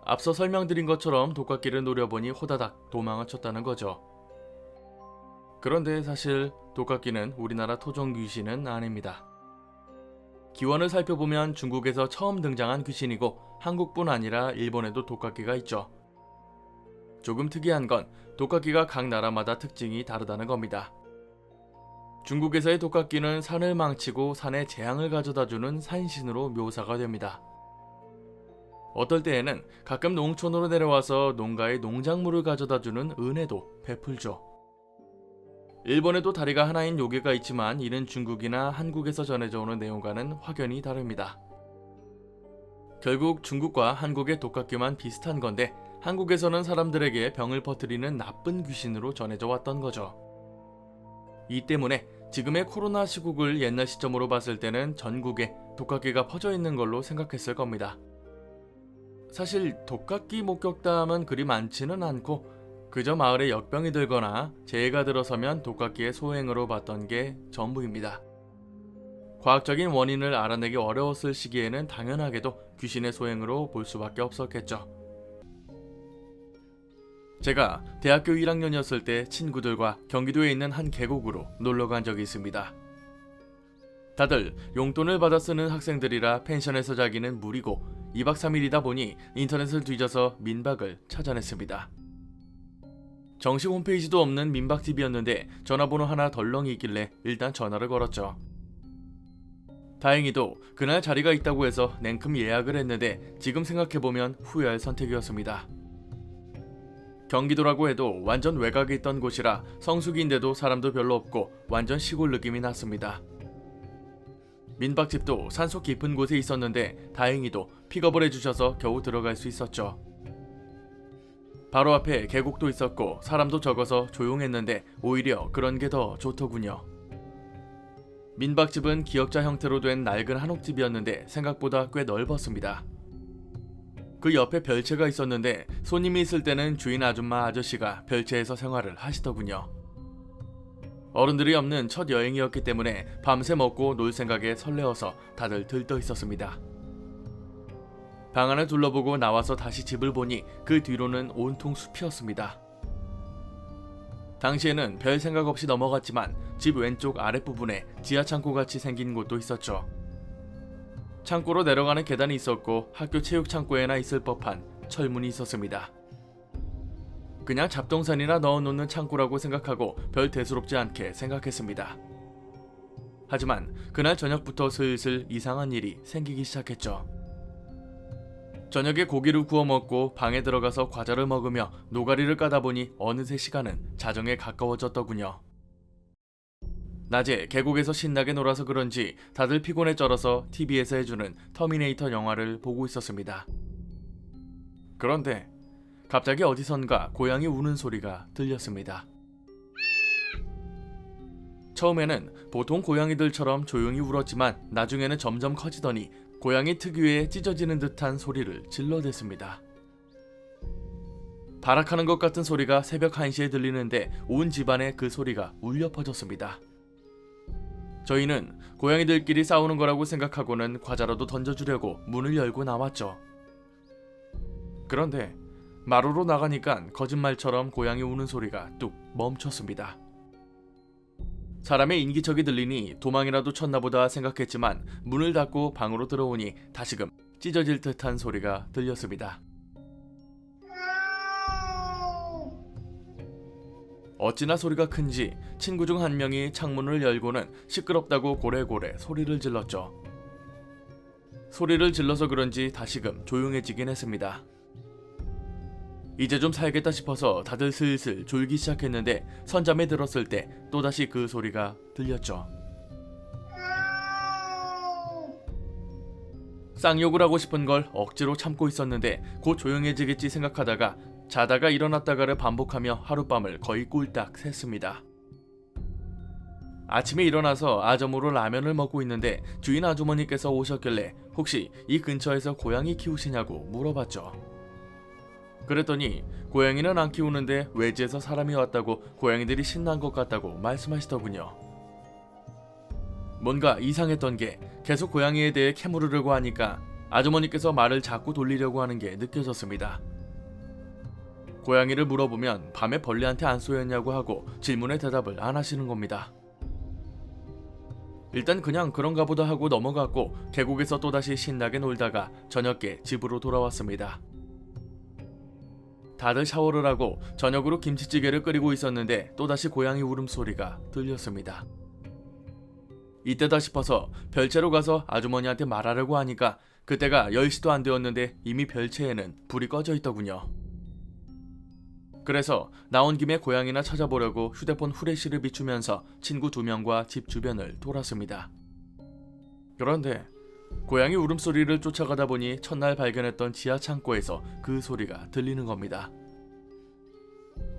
앞서 설명드린 것처럼 독각귀를 노려보니 호다닥 도망을 쳤다는 거죠. 그런데 사실 독각귀는 우리나라 토종 귀신은 아닙니다. 기원을 살펴보면 중국에서 처음 등장한 귀신이고 한국뿐 아니라 일본에도 독각귀가 있죠. 조금 특이한 건 독각귀가 각 나라마다 특징이 다르다는 겁니다. 중국에서의 독각귀는 산을 망치고 산에 재앙을 가져다주는 산신으로 묘사가 됩니다. 어떨 때에는 가끔 농촌으로 내려와서 농가에 농작물을 가져다주는 은혜도 베풀죠. 일본에도 다리가 하나인 요괴가 있지만 이는 중국이나 한국에서 전해져 오는 내용과는 확연히 다릅니다. 결국 중국과 한국의 독각귀만 비슷한 건데 한국에서는 사람들에게 병을 퍼뜨리는 나쁜 귀신으로 전해져 왔던 거죠. 이 때문에 지금의 코로나 시국을 옛날 시점으로 봤을 때는 전국에 독각귀가 퍼져 있는 걸로 생각했을 겁니다. 사실 독각귀 목격담은 그리 많지는 않고 그저 마을에 역병이 들거나 재해가 들어서면 독각귀의 소행으로 봤던 게 전부입니다. 과학적인 원인을 알아내기 어려웠을 시기에는 당연하게도 귀신의 소행으로 볼 수밖에 없었겠죠. 제가 대학교 1학년이었을 때 친구들과 경기도에 있는 한 계곡으로 놀러 간 적이 있습니다. 다들 용돈을 받아 쓰는 학생들이라 펜션에서 자기는 무리고 2박 3일이다 보니 인터넷을 뒤져서 민박을 찾아냈습니다. 정식 홈페이지도 없는 민박집이었는데 전화번호 하나 덜렁이 있길래 일단 전화를 걸었죠. 다행히도 그날 자리가 있다고 해서 냉큼 예약을 했는데 지금 생각해보면 후회할 선택이었습니다. 경기도라고 해도 완전 외곽에 있던 곳이라 성수기인데도 사람도 별로 없고 완전 시골 느낌이 났습니다. 민박집도 산속 깊은 곳에 있었는데 다행히도 픽업을 해주셔서 겨우 들어갈 수 있었죠. 바로 앞에 계곡도 있었고 사람도 적어서 조용했는데 오히려 그런 게 더 좋더군요. 민박집은 기역자 형태로 된 낡은 한옥집이었는데 생각보다 꽤 넓었습니다. 그 옆에 별채가 있었는데 손님이 있을 때는 주인 아줌마 아저씨가 별채에서 생활을 하시더군요. 어른들이 없는 첫 여행이었기 때문에 밤새 먹고 놀 생각에 설레어서 다들 들떠 있었습니다. 방 안을 둘러보고 나와서 다시 집을 보니 그 뒤로는 온통 숲이었습니다. 당시에는 별 생각 없이 넘어갔지만 집 왼쪽 아랫부분에 지하창고같이 생긴 곳도 있었죠. 창고로 내려가는 계단이 있었고 학교 체육창고에나 있을 법한 철문이 있었습니다. 그냥 잡동산이나 넣어놓는 창고라고 생각하고 별 대수롭지 않게 생각했습니다. 하지만 그날 저녁부터 슬슬 이상한 일이 생기기 시작했죠. 저녁에 고기를 구워 먹고 방에 들어가서 과자를 먹으며 노가리를 까다 보니 어느새 시간은 자정에 가까워졌더군요. 낮에 계곡에서 신나게 놀아서 그런지 다들 피곤에 쩔어서 TV에서 해주는 터미네이터 영화를 보고 있었습니다. 그런데 갑자기 어디선가 고양이 우는 소리가 들렸습니다. 처음에는 보통 고양이들처럼 조용히 울었지만 나중에는 점점 커지더니 고양이 특유의 찢어지는 듯한 소리를 질러댔습니다. 발악하는 것 같은 소리가 새벽 1시에 들리는데 온 집안에 그 소리가 울려 퍼졌습니다. 저희는 고양이들끼리 싸우는 거라고 생각하고는 과자라도 던져주려고 문을 열고 나왔죠. 그런데 마루로 나가니까 거짓말처럼 고양이 우는 소리가 뚝 멈췄습니다. 사람의 인기척이 들리니 도망이라도 쳤나 보다 생각했지만 문을 닫고 방으로 들어오니 다시금 찢어질 듯한 소리가 들렸습니다. 어찌나 소리가 큰지 친구 중 한 명이 창문을 열고는 시끄럽다고 고래고래 소리를 질렀죠. 소리를 질러서 그런지 다시금 조용해지긴 했습니다. 이제 좀 살겠다 싶어서 다들 슬슬 졸기 시작했는데 선잠에 들었을 때 또다시 그 소리가 들렸죠. 쌍욕을 하고 싶은 걸 억지로 참고 있었는데 곧 조용해지겠지 생각하다가 자다가 일어났다가를 반복하며 하룻밤을 거의 꿀딱 샜습니다. 아침에 일어나서 아점으로 라면을 먹고 있는데 주인 아주머니께서 오셨길래 혹시 이 근처에서 고양이 키우시냐고 물어봤죠. 그랬더니 고양이는 안 키우는데 외지에서 사람이 왔다고 고양이들이 신난 것 같다고 말씀하시더군요. 뭔가 이상했던 게 계속 고양이에 대해 캐물으려고 하니까 아주머니께서 말을 자꾸 돌리려고 하는 게 느껴졌습니다. 고양이를 물어보면 밤에 벌레한테 안 쏘였냐고 하고 질문에 대답을 안 하시는 겁니다. 일단 그냥 그런가 보다 하고 넘어갔고 계곡에서 또다시 신나게 놀다가 저녁에 집으로 돌아왔습니다. 다들 샤워를 하고 저녁으로 김치찌개를 끓이고 있었는데 또다시 고양이 울음소리가 들렸습니다. 이때다 싶어서 별채로 가서 아주머니한테 말하려고 하니까 그때가 10시도 안 되었는데 이미 별채에는 불이 꺼져 있더군요. 그래서 나온 김에 고양이나 찾아보려고 휴대폰 후레쉬를 비추면서 친구 2명과 집 주변을 돌았습니다. 그런데 고양이 울음소리를 쫓아가다 보니 첫날 발견했던 지하 창고에서 그 소리가 들리는 겁니다.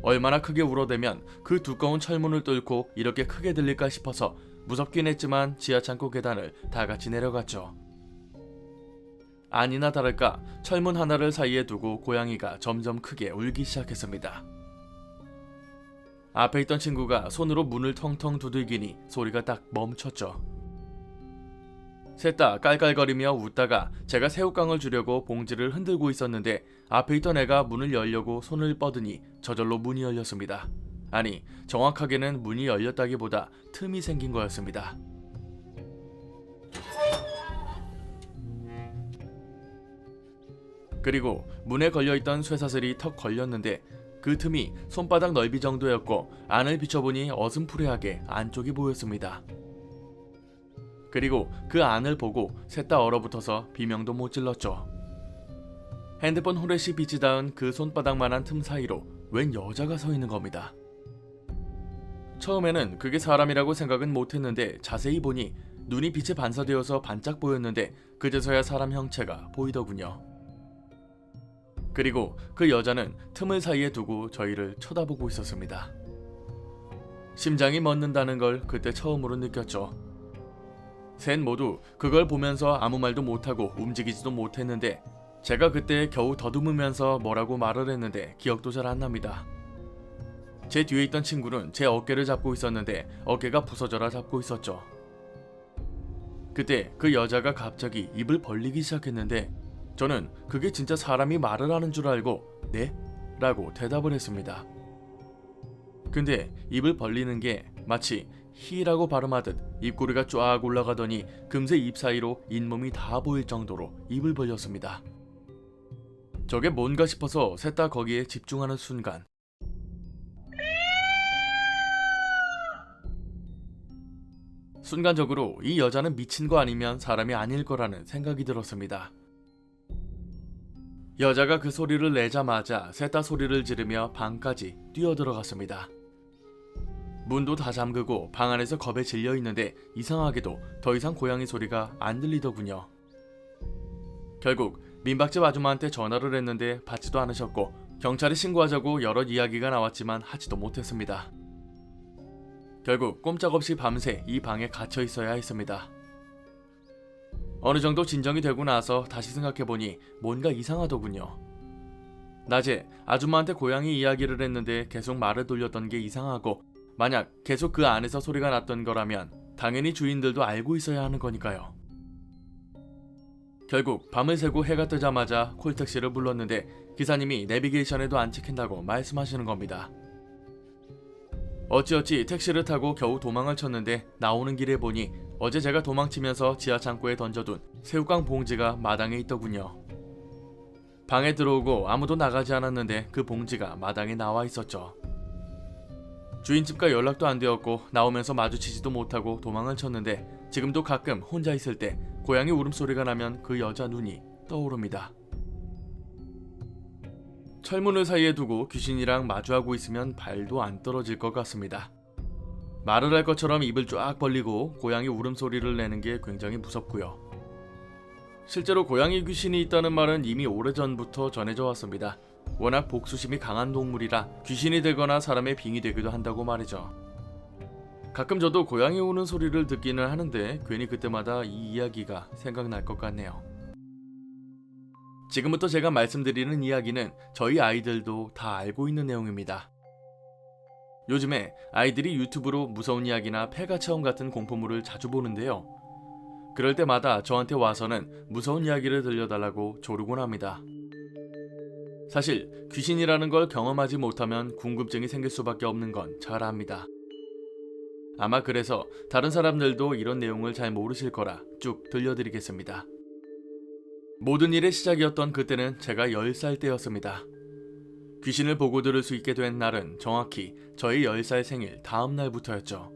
얼마나 크게 울어대면 그 두꺼운 철문을 뚫고 이렇게 크게 들릴까 싶어서 무섭긴 했지만 지하 창고 계단을 다 같이 내려갔죠. 아니나 다를까 철문 하나를 사이에 두고 고양이가 점점 크게 울기 시작했습니다. 앞에 있던 친구가 손으로 문을 텅텅 두들기니 소리가 딱 멈췄죠. 셋 다 깔깔거리며 웃다가 제가 새우깡을 주려고 봉지를 흔들고 있었는데 앞에 있던 애가 문을 열려고 손을 뻗으니 저절로 문이 열렸습니다. 아니, 정확하게는 문이 열렸다기보다 틈이 생긴 거였습니다. 그리고 문에 걸려있던 쇠사슬이 턱 걸렸는데 그 틈이 손바닥 넓이 정도였고 안을 비춰보니 어슴푸레하게 안쪽이 보였습니다. 그리고 그 안을 보고 셋 다 얼어붙어서 비명도 못 질렀죠. 핸드폰 후레쉬 빛이 닿은 그 손바닥만한 틈 사이로 웬 여자가 서 있는 겁니다. 처음에는 그게 사람이라고 생각은 못했는데 자세히 보니 눈이 빛에 반사되어서 반짝 보였는데 그제서야 사람 형체가 보이더군요. 그리고 그 여자는 틈을 사이에 두고 저희를 쳐다보고 있었습니다. 심장이 멎는다는 걸 그때 처음으로 느꼈죠. 셋 모두 그걸 보면서 아무 말도 못하고 움직이지도 못했는데 제가 그때 겨우 더듬으면서 뭐라고 말을 했는데 기억도 잘 안 납니다. 제 뒤에 있던 친구는 제 어깨를 잡고 있었는데 어깨가 부서져라 잡고 있었죠. 그때 그 여자가 갑자기 입을 벌리기 시작했는데 저는 그게 진짜 사람이 말을 하는 줄 알고 네? 라고 대답을 했습니다. 근데 입을 벌리는 게 마치 히라고 발음하듯 입꼬리가 쫙 올라가더니 금세 입 사이로 잇몸이 다 보일 정도로 입을 벌렸습니다. 저게 뭔가 싶어서 셋 다 거기에 집중하는 순간 순간적으로 이 여자는 미친 거 아니면 사람이 아닐 거라는 생각이 들었습니다. 여자가 그 소리를 내자마자 셋 다 소리를 지르며 방까지 뛰어들어갔습니다. 문도 다 잠그고 방 안에서 겁에 질려 있는데 이상하게도 더 이상 고양이 소리가 안 들리더군요. 결국 민박집 아줌마한테 전화를 했는데 받지도 않으셨고 경찰에 신고하자고 여러 이야기가 나왔지만 하지도 못했습니다. 결국 꼼짝없이 밤새 이 방에 갇혀 있어야 했습니다. 어느 정도 진정이 되고 나서 다시 생각해보니 뭔가 이상하더군요. 낮에 아줌마한테 고양이 이야기를 했는데 계속 말을 돌렸던 게 이상하고 만약 계속 그 안에서 소리가 났던 거라면 당연히 주인들도 알고 있어야 하는 거니까요. 결국 밤을 새고 해가 뜨자마자 콜택시를 불렀는데 기사님이 내비게이션에도 안 찍힌다고 말씀하시는 겁니다. 어찌어찌 택시를 타고 겨우 도망을 쳤는데 나오는 길에 보니 어제 제가 도망치면서 지하창고에 던져둔 새우깡 봉지가 마당에 있더군요. 방에 들어오고 아무도 나가지 않았는데 그 봉지가 마당에 나와 있었죠. 주인집과 연락도 안 되었고 나오면서 마주치지도 못하고 도망을 쳤는데 지금도 가끔 혼자 있을 때 고양이 울음소리가 나면 그 여자 눈이 떠오릅니다. 철문을 사이에 두고 귀신이랑 마주하고 있으면 발도 안 떨어질 것 같습니다. 말을 할 것처럼 입을 쫙 벌리고 고양이 울음소리를 내는 게 굉장히 무섭고요. 실제로 고양이 귀신이 있다는 말은 이미 오래전부터 전해져 왔습니다. 워낙 복수심이 강한 동물이라 귀신이 되거나 사람의 빙이 되기도 한다고 말이죠. 가끔 저도 고양이 우는 소리를 듣기는 하는데 괜히 그때마다 이 이야기가 생각날 것 같네요. 지금부터 제가 말씀드리는 이야기는 저희 아이들도 다 알고 있는 내용입니다. 요즘에 아이들이 유튜브로 무서운 이야기나 폐가 체험 같은 공포물을 자주 보는데요. 그럴 때마다 저한테 와서는 무서운 이야기를 들려달라고 조르곤 합니다. 사실 귀신이라는 걸 경험하지 못하면 궁금증이 생길 수밖에 없는 건 잘 압니다. 아마 그래서 다른 사람들도 이런 내용을 잘 모르실 거라 쭉 들려드리겠습니다. 모든 일의 시작이었던 그때는 제가 10살 때였습니다. 귀신을 보고 들을 수 있게 된 날은 정확히 저희 10살 생일 다음 날부터였죠.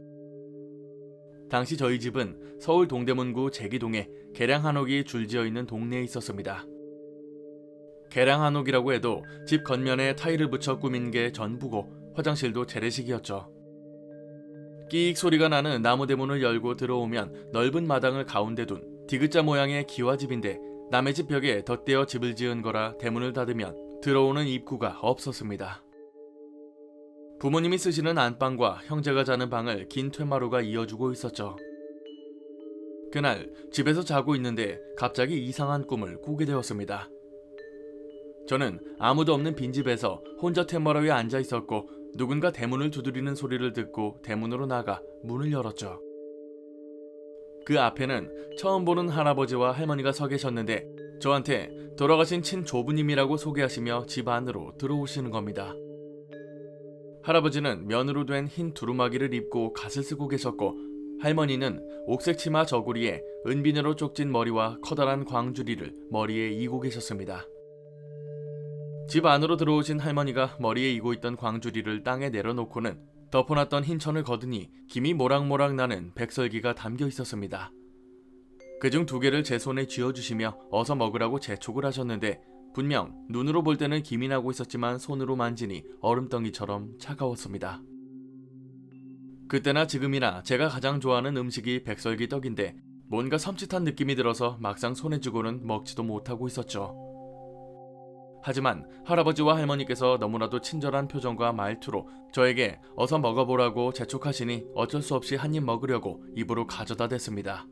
당시 저희 집은 서울 동대문구 제기동에 계량 한옥이 줄지어 있는 동네에 있었습니다. 계량 한옥이라고 해도 집 겉면에 타일을 붙여 꾸민 게 전부고 화장실도 재래식이었죠. 끼익 소리가 나는 나무 대문을 열고 들어오면 넓은 마당을 가운데 둔 디귿자 모양의 기와집인데 남의 집 벽에 덧대어 집을 지은 거라 대문을 닫으면 들어오는 입구가 없었습니다. 부모님이 쓰시는 안방과 형제가 자는 방을 긴 퇴마루가 이어주고 있었죠. 그날 집에서 자고 있는데 갑자기 이상한 꿈을 꾸게 되었습니다. 저는 아무도 없는 빈집에서 혼자 퇴마루 위에 앉아 있었고 누군가 대문을 두드리는 소리를 듣고 대문으로 나가 문을 열었죠. 그 앞에는 처음 보는 할아버지와 할머니가 서 계셨는데 저한테 돌아가신 친조부님이라고 소개하시며 집 안으로 들어오시는 겁니다. 할아버지는 면으로 된 흰 두루마기를 입고 갓을 쓰고 계셨고 할머니는 옥색 치마 저고리에 은비녀로 쪽진 머리와 커다란 광주리를 머리에 이고 계셨습니다. 집 안으로 들어오신 할머니가 머리에 이고 있던 광주리를 땅에 내려놓고는 덮어놨던 흰 천을 거두니 김이 모락모락 나는 백설기가 담겨 있었습니다. 그중 2개를 제 손에 쥐어주시며 어서 먹으라고 재촉을 하셨는데 분명 눈으로 볼 때는 김이 나고 있었지만 손으로 만지니 얼음덩이처럼 차가웠습니다. 그때나 지금이나 제가 가장 좋아하는 음식이 백설기 떡인데 뭔가 섬찟한 느낌이 들어서 막상 손에 쥐고는 먹지도 못하고 있었죠. 하지만 할아버지와 할머니께서 너무나도 친절한 표정과 말투로 저에게 어서 먹어보라고 재촉하시니 어쩔 수 없이 한 입 먹으려고 입으로 가져다 댔습니다.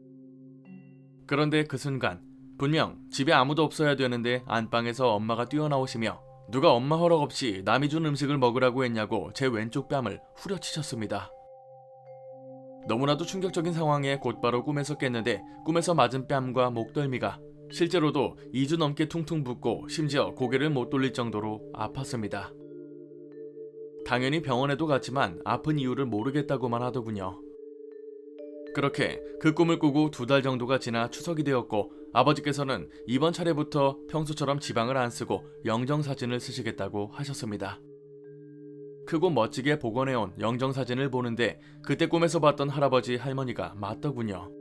그런데 그 순간 분명 집에 아무도 없어야 되는데 안방에서 엄마가 뛰어나오시며 누가 엄마 허락 없이 남이 준 음식을 먹으라고 했냐고 제 왼쪽 뺨을 후려치셨습니다. 너무나도 충격적인 상황에 곧바로 꿈에서 깼는데 꿈에서 맞은 뺨과 목덜미가 실제로도 2주 넘게 퉁퉁 붓고 심지어 고개를 못 돌릴 정도로 아팠습니다. 당연히 병원에도 갔지만 아픈 이유를 모르겠다고만 하더군요. 그렇게 그 꿈을 꾸고 2달 정도가 지나 추석이 되었고 아버지께서는 이번 차례부터 평소처럼 지방을 안 쓰고 영정사진을 쓰시겠다고 하셨습니다. 크고 멋지게 복원해온 영정사진을 보는데 그때 꿈에서 봤던 할아버지 할머니가 맞더군요.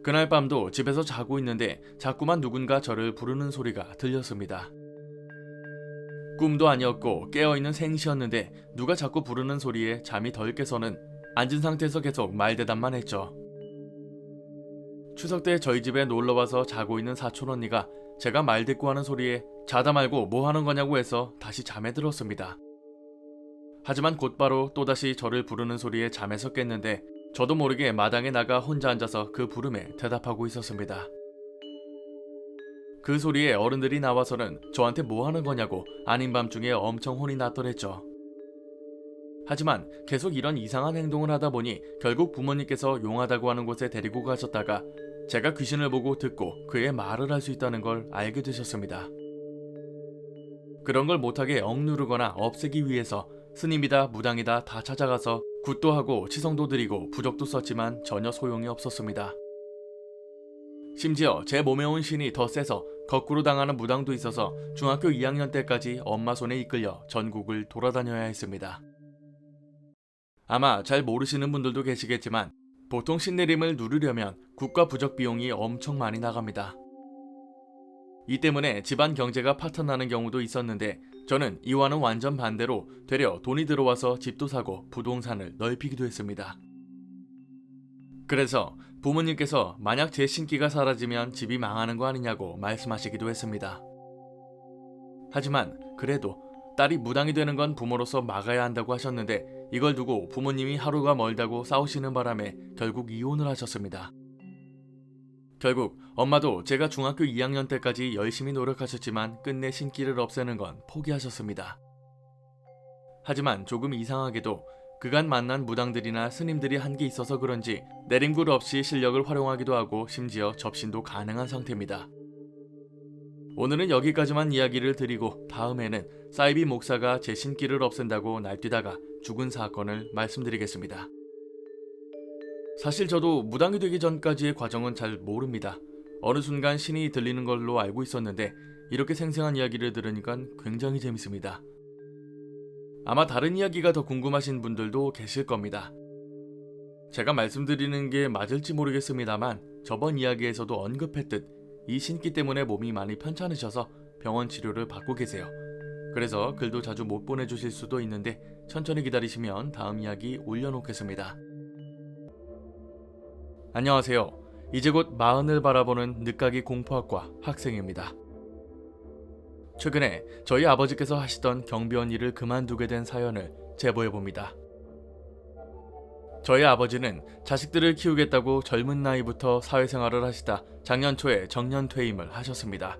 그날 밤도 집에서 자고 있는데 자꾸만 누군가 저를 부르는 소리가 들렸습니다. 꿈도 아니었고 깨어있는 생시였는데 누가 자꾸 부르는 소리에 잠이 덜 깨서는 앉은 상태에서 계속 말대답만 했죠. 추석 때 저희 집에 놀러와서 자고 있는 사촌 언니가 제가 말대꾸하는 소리에 자다 말고 뭐 하는 거냐고 해서 다시 잠에 들었습니다. 하지만 곧바로 또다시 저를 부르는 소리에 잠에서 깼는데 저도 모르게 마당에 나가 혼자 앉아서 그 부름에 대답하고 있었습니다. 그 소리에 어른들이 나와서는 저한테 뭐 하는 거냐고 아닌 밤중에 엄청 혼이 났더랬죠. 하지만 계속 이런 이상한 행동을 하다 보니 결국 부모님께서 용하다고 하는 곳에 데리고 가셨다가 제가 귀신을 보고 듣고 그의 말을 할 수 있다는 걸 알게 되셨습니다. 그런 걸 못하게 억누르거나 없애기 위해서 스님이다 무당이다 다 찾아가서 굿도 하고 치성도 드리고 부적도 썼지만 전혀 소용이 없었습니다. 심지어 제 몸에 온 신이 더 세서 거꾸로 당하는 무당도 있어서 중학교 2학년 때까지 엄마 손에 이끌려 전국을 돌아다녀야 했습니다. 아마 잘 모르시는 분들도 계시겠지만 보통 신내림을 누르려면 국가 부적 비용이 엄청 많이 나갑니다. 이 때문에 집안 경제가 파탄나는 경우도 있었는데 저는 이와는 완전 반대로 되려 돈이 들어와서 집도 사고 부동산을 넓히기도 했습니다. 그래서 부모님께서 만약 제 신기가 사라지면 집이 망하는 거 아니냐고 말씀하시기도 했습니다. 하지만 그래도 딸이 무당이 되는 건 부모로서 막아야 한다고 하셨는데 이걸 두고 부모님이 하루가 멀다고 싸우시는 바람에 결국 이혼을 하셨습니다. 결국 엄마도 제가 중학교 2학년 때까지 열심히 노력하셨지만 끝내 신기를 없애는 건 포기하셨습니다. 하지만 조금 이상하게도 그간 만난 무당들이나 스님들이 한 게 있어서 그런지 내림굴 없이 실력을 활용하기도 하고 심지어 접신도 가능한 상태입니다. 오늘은 여기까지만 이야기를 드리고 다음에는 사이비 목사가 제 신기를 없앤다고 날뛰다가 죽은 사건을 말씀드리겠습니다. 사실 저도 무당이 되기 전까지의 과정은 잘 모릅니다. 어느 순간 신이 들리는 걸로 알고 있었는데 이렇게 생생한 이야기를 들으니까 굉장히 재밌습니다. 아마 다른 이야기가 더 궁금하신 분들도 계실 겁니다. 제가 말씀드리는 게 맞을지 모르겠습니다만 저번 이야기에서도 언급했듯 이 신기 때문에 몸이 많이 편찮으셔서 병원 치료를 받고 계세요. 그래서 글도 자주 못 보내주실 수도 있는데 천천히 기다리시면 다음 이야기 올려놓겠습니다. 안녕하세요. 이제 곧 마흔을 바라보는 늦가기 공포학과 학생입니다. 최근에 저희 아버지께서 하시던 경비원 일을 그만두게 된 사연을 제보해봅니다. 저희 아버지는 자식들을 키우겠다고 젊은 나이부터 사회생활을 하시다 작년 초에 정년퇴임을 하셨습니다.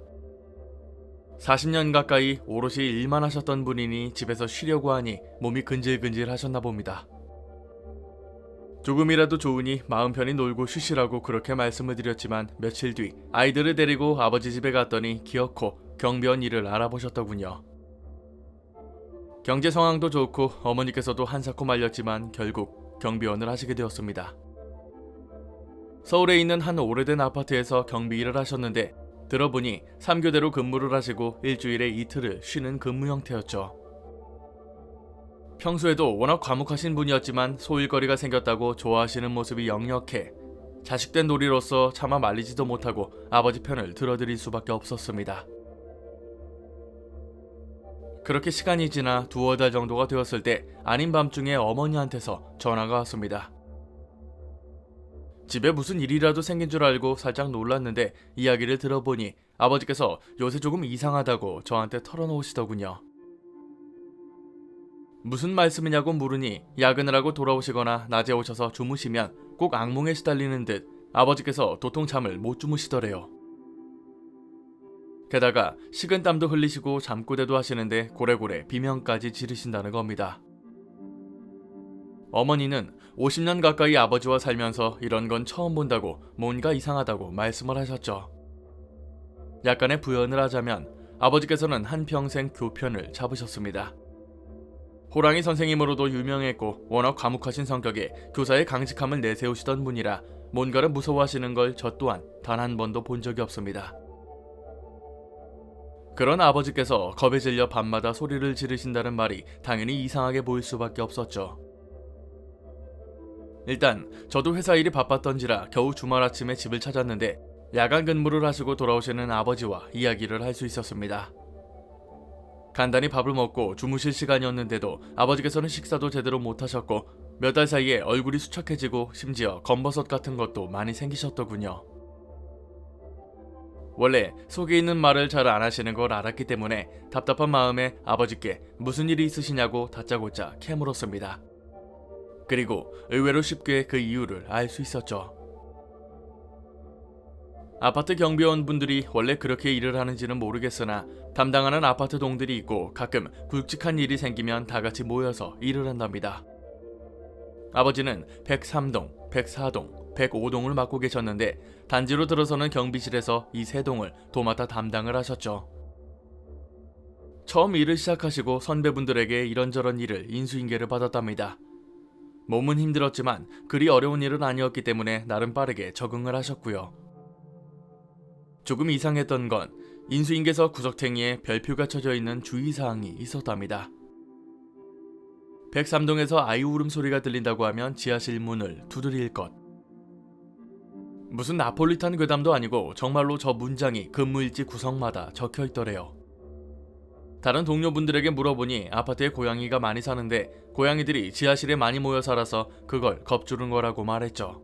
40년 가까이 오롯이 일만 하셨던 분이니 집에서 쉬려고 하니 몸이 근질근질 하셨나 봅니다. 조금이라도 좋으니 마음 편히 놀고 쉬시라고 그렇게 말씀을 드렸지만 며칠 뒤 아이들을 데리고 아버지 집에 갔더니 기어코 경비원 일을 알아보셨더군요. 경제 상황도 좋고 어머니께서도 한사코 말렸지만 결국 경비원을 하시게 되었습니다. 서울에 있는 한 오래된 아파트에서 경비 일을 하셨는데 들어보니 3교대로 근무를 하시고 일주일에 이틀을 쉬는 근무 형태였죠. 평소에도 워낙 과묵하신 분이었지만 소일거리가 생겼다고 좋아하시는 모습이 역력해 자식된 놀이로서 차마 말리지도 못하고 아버지 편을 들어드릴 수밖에 없었습니다. 그렇게 시간이 지나 두어 달 정도가 되었을 때 아닌 밤중에 어머니한테서 전화가 왔습니다. 집에 무슨 일이라도 생긴 줄 알고 살짝 놀랐는데 이야기를 들어보니 아버지께서 요새 조금 이상하다고 저한테 털어놓으시더군요. 무슨 말씀이냐고 물으니 야근을 하고 돌아오시거나 낮에 오셔서 주무시면 꼭 악몽에 시달리는 듯 아버지께서 도통 잠을 못 주무시더래요. 게다가 식은땀도 흘리시고 잠꼬대도 하시는데 고래고래 비명까지 지르신다는 겁니다. 어머니는 50년 가까이 아버지와 살면서 이런 건 처음 본다고 뭔가 이상하다고 말씀을 하셨죠. 약간의 부연을 하자면 아버지께서는 한평생 교편을 잡으셨습니다. 호랑이 선생님으로도 유명했고 워낙 과묵하신 성격에 교사의 강직함을 내세우시던 분이라 뭔가를 무서워하시는 걸 저 또한 단 한 번도 본 적이 없습니다. 그런 아버지께서 겁에 질려 밤마다 소리를 지르신다는 말이 당연히 이상하게 보일 수밖에 없었죠. 일단 저도 회사 일이 바빴던지라 겨우 주말 아침에 집을 찾았는데 야간 근무를 하시고 돌아오시는 아버지와 이야기를 할 수 있었습니다. 간단히 밥을 먹고 주무실 시간이었는데도 아버지께서는 식사도 제대로 못하셨고 몇 달 사이에 얼굴이 수척해지고 심지어 검버섯 같은 것도 많이 생기셨더군요. 원래 속에 있는 말을 잘 안 하시는 걸 알았기 때문에 답답한 마음에 아버지께 무슨 일이 있으시냐고 다짜고짜 캐물었습니다. 그리고 의외로 쉽게 그 이유를 알 수 있었죠. 아파트 경비원분들이 원래 그렇게 일을 하는지는 모르겠으나 담당하는 아파트 동들이 있고 가끔 굵직한 일이 생기면 다 같이 모여서 일을 한답니다. 아버지는 103동, 104동, 105동을 맡고 계셨는데 단지로 들어서는 경비실에서 이 세 동을 도맡아 담당을 하셨죠. 처음 일을 시작하시고 선배분들에게 이런저런 일을 인수인계를 받았답니다. 몸은 힘들었지만 그리 어려운 일은 아니었기 때문에 나름 빠르게 적응을 하셨고요. 조금 이상했던 건 인수인계서 구석탱이에 별표가 쳐져 있는 주의사항이 있었답니다. 103동에서 아이 울음소리가 들린다고 하면 지하실 문을 두드릴 것. 무슨 나폴리탄 괴담도 아니고 정말로 저 문장이 근무일지 구석마다 적혀있더래요. 다른 동료분들에게 물어보니 아파트에 고양이가 많이 사는데 고양이들이 지하실에 많이 모여 살아서 그걸 겁주는 거라고 말했죠.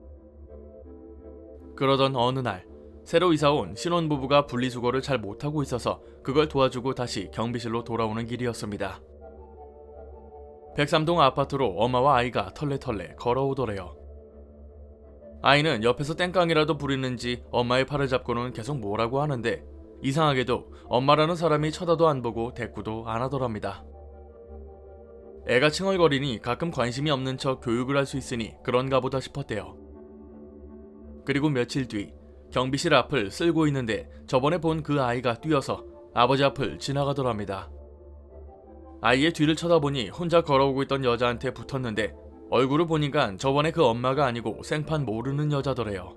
그러던 어느 날 새로 이사온 신혼부부가 분리수거를 잘 못하고 있어서 그걸 도와주고 다시 경비실로 돌아오는 길이었습니다. 103동 아파트로 엄마와 아이가 털레털레 걸어오더래요. 아이는 옆에서 땡깡이라도 부리는지 엄마의 팔을 잡고는 계속 뭐라고 하는데 이상하게도 엄마라는 사람이 쳐다도 안 보고 대꾸도 안 하더랍니다. 애가 칭얼거리니 가끔 관심이 없는 척 교육을 할 수 있으니 그런가 보다 싶었대요. 그리고 며칠 뒤 경비실 앞을 쓸고 있는데 저번에 본 그 아이가 뛰어서 아버지 앞을 지나가더랍니다. 아이의 뒤를 쳐다보니 혼자 걸어오고 있던 여자한테 붙었는데 얼굴을 보니까 저번에 그 엄마가 아니고 생판 모르는 여자더래요.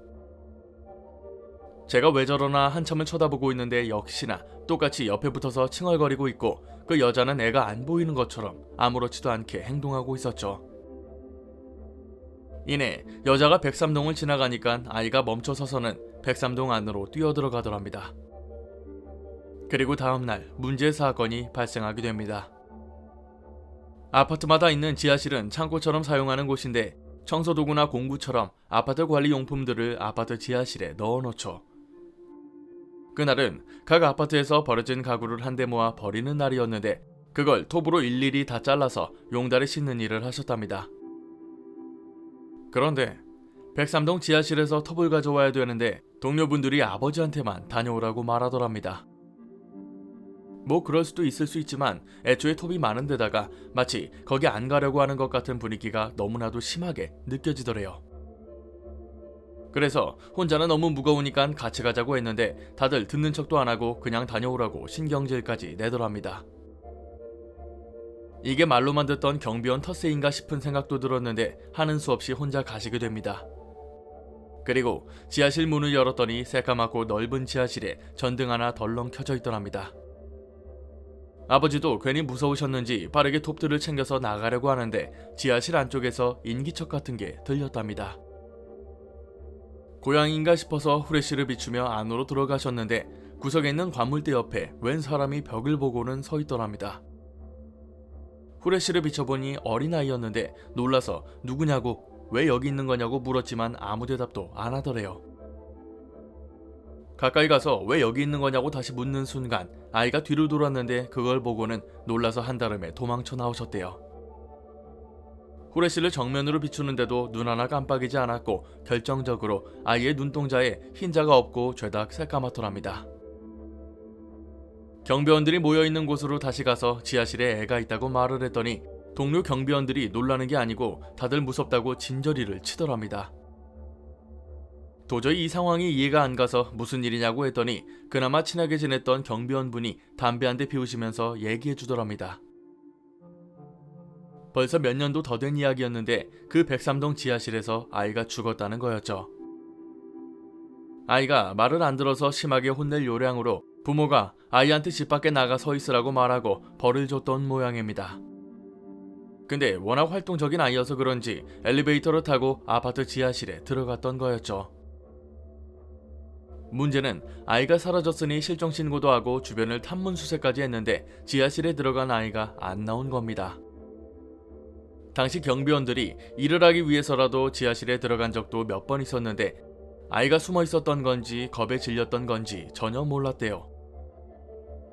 제가 왜 저러나 한참을 쳐다보고 있는데 역시나 똑같이 옆에 붙어서 칭얼거리고 있고 그 여자는 애가 안 보이는 것처럼 아무렇지도 않게 행동하고 있었죠. 이내 여자가 103동을 지나가니까 아이가 멈춰서서는 103동 안으로 뛰어들어가더랍니다. 그리고 다음날 문제의 사건이 발생하게 됩니다. 아파트마다 있는 지하실은 창고처럼 사용하는 곳인데 청소도구나 공구처럼 아파트 관리 용품들을 아파트 지하실에 넣어놓죠. 그날은 각 아파트에서 버려진 가구를 한데 모아 버리는 날이었는데 그걸 톱으로 일일이 다 잘라서 용달에 싣는 일을 하셨답니다. 그런데 103동 지하실에서 톱을 가져와야 되는데 동료분들이 아버지한테만 다녀오라고 말하더랍니다. 뭐 그럴 수도 있을 수 있지만 애초에 톱이 많은 데다가 마치 거기 안 가려고 하는 것 같은 분위기가 너무나도 심하게 느껴지더래요. 그래서 혼자는 너무 무거우니까 같이 가자고 했는데 다들 듣는 척도 안 하고 그냥 다녀오라고 신경질까지 내더랍니다. 이게 말로만 듣던 경비원 텃세인가 싶은 생각도 들었는데 하는 수 없이 혼자 가시게 됩니다. 그리고 지하실 문을 열었더니 새까맣고 넓은 지하실에 전등 하나 덜렁 켜져 있더랍니다. 아버지도 괜히 무서우셨는지 빠르게 톱들을 챙겨서 나가려고 하는데 지하실 안쪽에서 인기척 같은 게 들렸답니다. 고양이인가 싶어서 후레쉬를 비추며 안으로 들어가셨는데 구석에 있는 관물대 옆에 웬 사람이 벽을 보고는 서 있더랍니다. 후레쉬를 비춰보니 어린아이였는데 놀라서 누구냐고 왜 여기 있는 거냐고 물었지만 아무 대답도 안 하더래요. 가까이 가서 왜 여기 있는 거냐고 다시 묻는 순간 아이가 뒤를 돌았는데 그걸 보고는 놀라서 한달음에 도망쳐 나오셨대요. 후레쉬를 정면으로 비추는데도 눈 하나 깜빡이지 않았고 결정적으로 아이의 눈동자에 흰자가 없고 죄다 새까맣더랍니다. 경비원들이 모여있는 곳으로 다시 가서 지하실에 애가 있다고 말을 했더니 동료 경비원들이 놀라는 게 아니고 다들 무섭다고 진저리를 치더랍니다. 도저히 이 상황이 이해가 안 가서 무슨 일이냐고 했더니 그나마 친하게 지냈던 경비원분이 담배 한 대 피우시면서 얘기해 주더랍니다. 벌써 몇 년도 더 된 이야기였는데 그 103동 지하실에서 아이가 죽었다는 거였죠. 아이가 말을 안 들어서 심하게 혼낼 요량으로 부모가 아이한테 집 밖에 나가 서 있으라고 말하고 벌을 줬던 모양입니다. 근데 워낙 활동적인 아이여서 그런지 엘리베이터를 타고 아파트 지하실에 들어갔던 거였죠. 문제는 아이가 사라졌으니 실종 신고도 하고 주변을 탐문 수색까지 했는데 지하실에 들어간 아이가 안 나온 겁니다. 당시 경비원들이 일을 하기 위해서라도 지하실에 들어간 적도 몇 번 있었는데 아이가 숨어 있었던 건지 겁에 질렸던 건지 전혀 몰랐대요.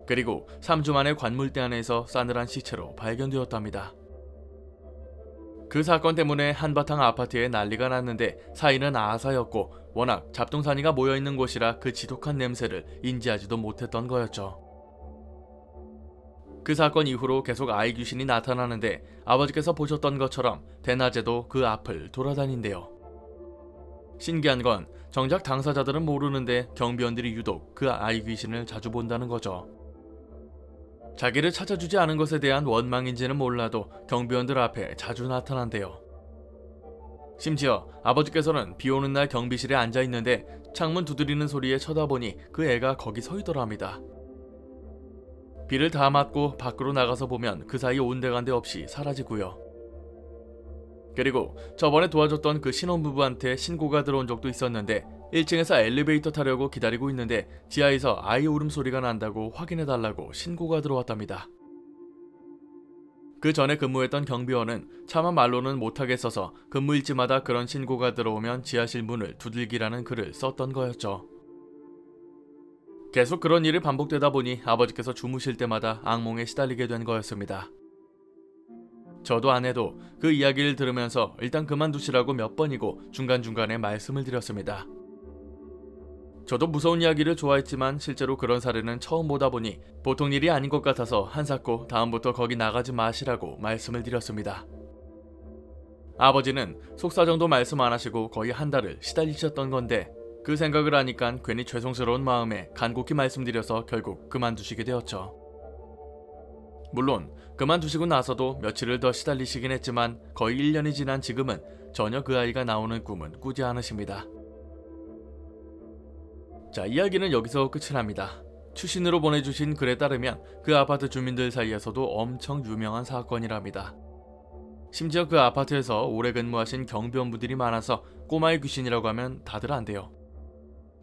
그리고 3주 만에 관물대 안에서 싸늘한 시체로 발견되었답니다. 그 사건 때문에 한바탕 아파트에 난리가 났는데 사인은 아사였고 워낙 잡동사니가 모여있는 곳이라 그 지독한 냄새를 인지하지도 못했던 거였죠. 그 사건 이후로 계속 아이 귀신이 나타나는데 아버지께서 보셨던 것처럼 대낮에도 그 앞을 돌아다닌대요. 신기한 건 정작 당사자들은 모르는데 경비원들이 유독 그 아이 귀신을 자주 본다는 거죠. 자기를 찾아주지 않은 것에 대한 원망인지는 몰라도 경비원들 앞에 자주 나타난대요. 심지어 아버지께서는 비 오는 날 경비실에 앉아 있는데 창문 두드리는 소리에 쳐다보니 그 애가 거기 서 있더랍니다. 비를 다 맞고 밖으로 나가서 보면 그 사이 온데간데 없이 사라지고요. 그리고 저번에 도와줬던 그 신혼부부한테 신고가 들어온 적도 있었는데 1층에서 엘리베이터 타려고 기다리고 있는데 지하에서 아이 울음소리가 난다고 확인해달라고 신고가 들어왔답니다. 그 전에 근무했던 경비원은 차마 말로는 못하겠어서 근무일지마다 그런 신고가 들어오면 지하실 문을 두들기라는 글을 썼던 거였죠. 계속 그런 일이 반복되다 보니 아버지께서 주무실 때마다 악몽에 시달리게 된 거였습니다. 저도 아내도 그 이야기를 들으면서 일단 그만두시라고 몇 번이고 중간중간에 말씀을 드렸습니다. 저도 무서운 이야기를 좋아했지만 실제로 그런 사례는 처음 보다 보니 보통 일이 아닌 것 같아서 한사코 다음부터 거기 나가지 마시라고 말씀을 드렸습니다. 아버지는 속사정도 말씀 안 하시고 거의 한 달을 시달리셨던 건데 그 생각을 하니까 괜히 죄송스러운 마음에 간곡히 말씀드려서 결국 그만두시게 되었죠. 물론 그만두시고 나서도 며칠을 더 시달리시긴 했지만 거의 1년이 지난 지금은 전혀 그 아이가 나오는 꿈은 꾸지 않으십니다. 자, 이야기는 여기서 끝이 납니다. 추신으로 보내주신 글에 따르면 그 아파트 주민들 사이에서도 엄청 유명한 사건이랍니다. 심지어 그 아파트에서 오래 근무하신 경비원분들이 많아서 꼬마의 귀신이라고 하면 다들 안돼요.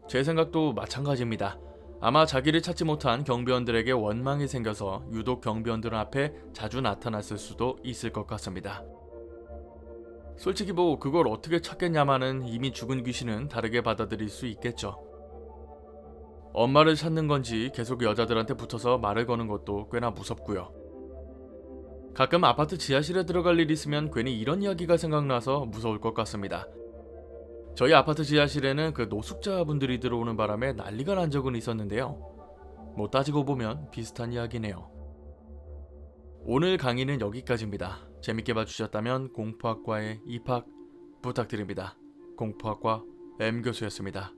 제 생각도 마찬가지입니다. 아마 자기를 찾지 못한 경비원들에게 원망이 생겨서 유독 경비원들 앞에 자주 나타났을 수도 있을 것 같습니다. 솔직히 뭐 그걸 어떻게 찾겠냐마는 이미 죽은 귀신은 다르게 받아들일 수 있겠죠. 엄마를 찾는 건지 계속 여자들한테 붙어서 말을 거는 것도 꽤나 무섭고요. 가끔 아파트 지하실에 들어갈 일 있으면 괜히 이런 이야기가 생각나서 무서울 것 같습니다. 저희 아파트 지하실에는 그 노숙자분들이 들어오는 바람에 난리가 난 적은 있었는데요. 뭐 따지고 보면 비슷한 이야기네요. 오늘 강의는 여기까지입니다. 재밌게 봐주셨다면 공포학과에 입학 부탁드립니다. 공포학과 M교수였습니다.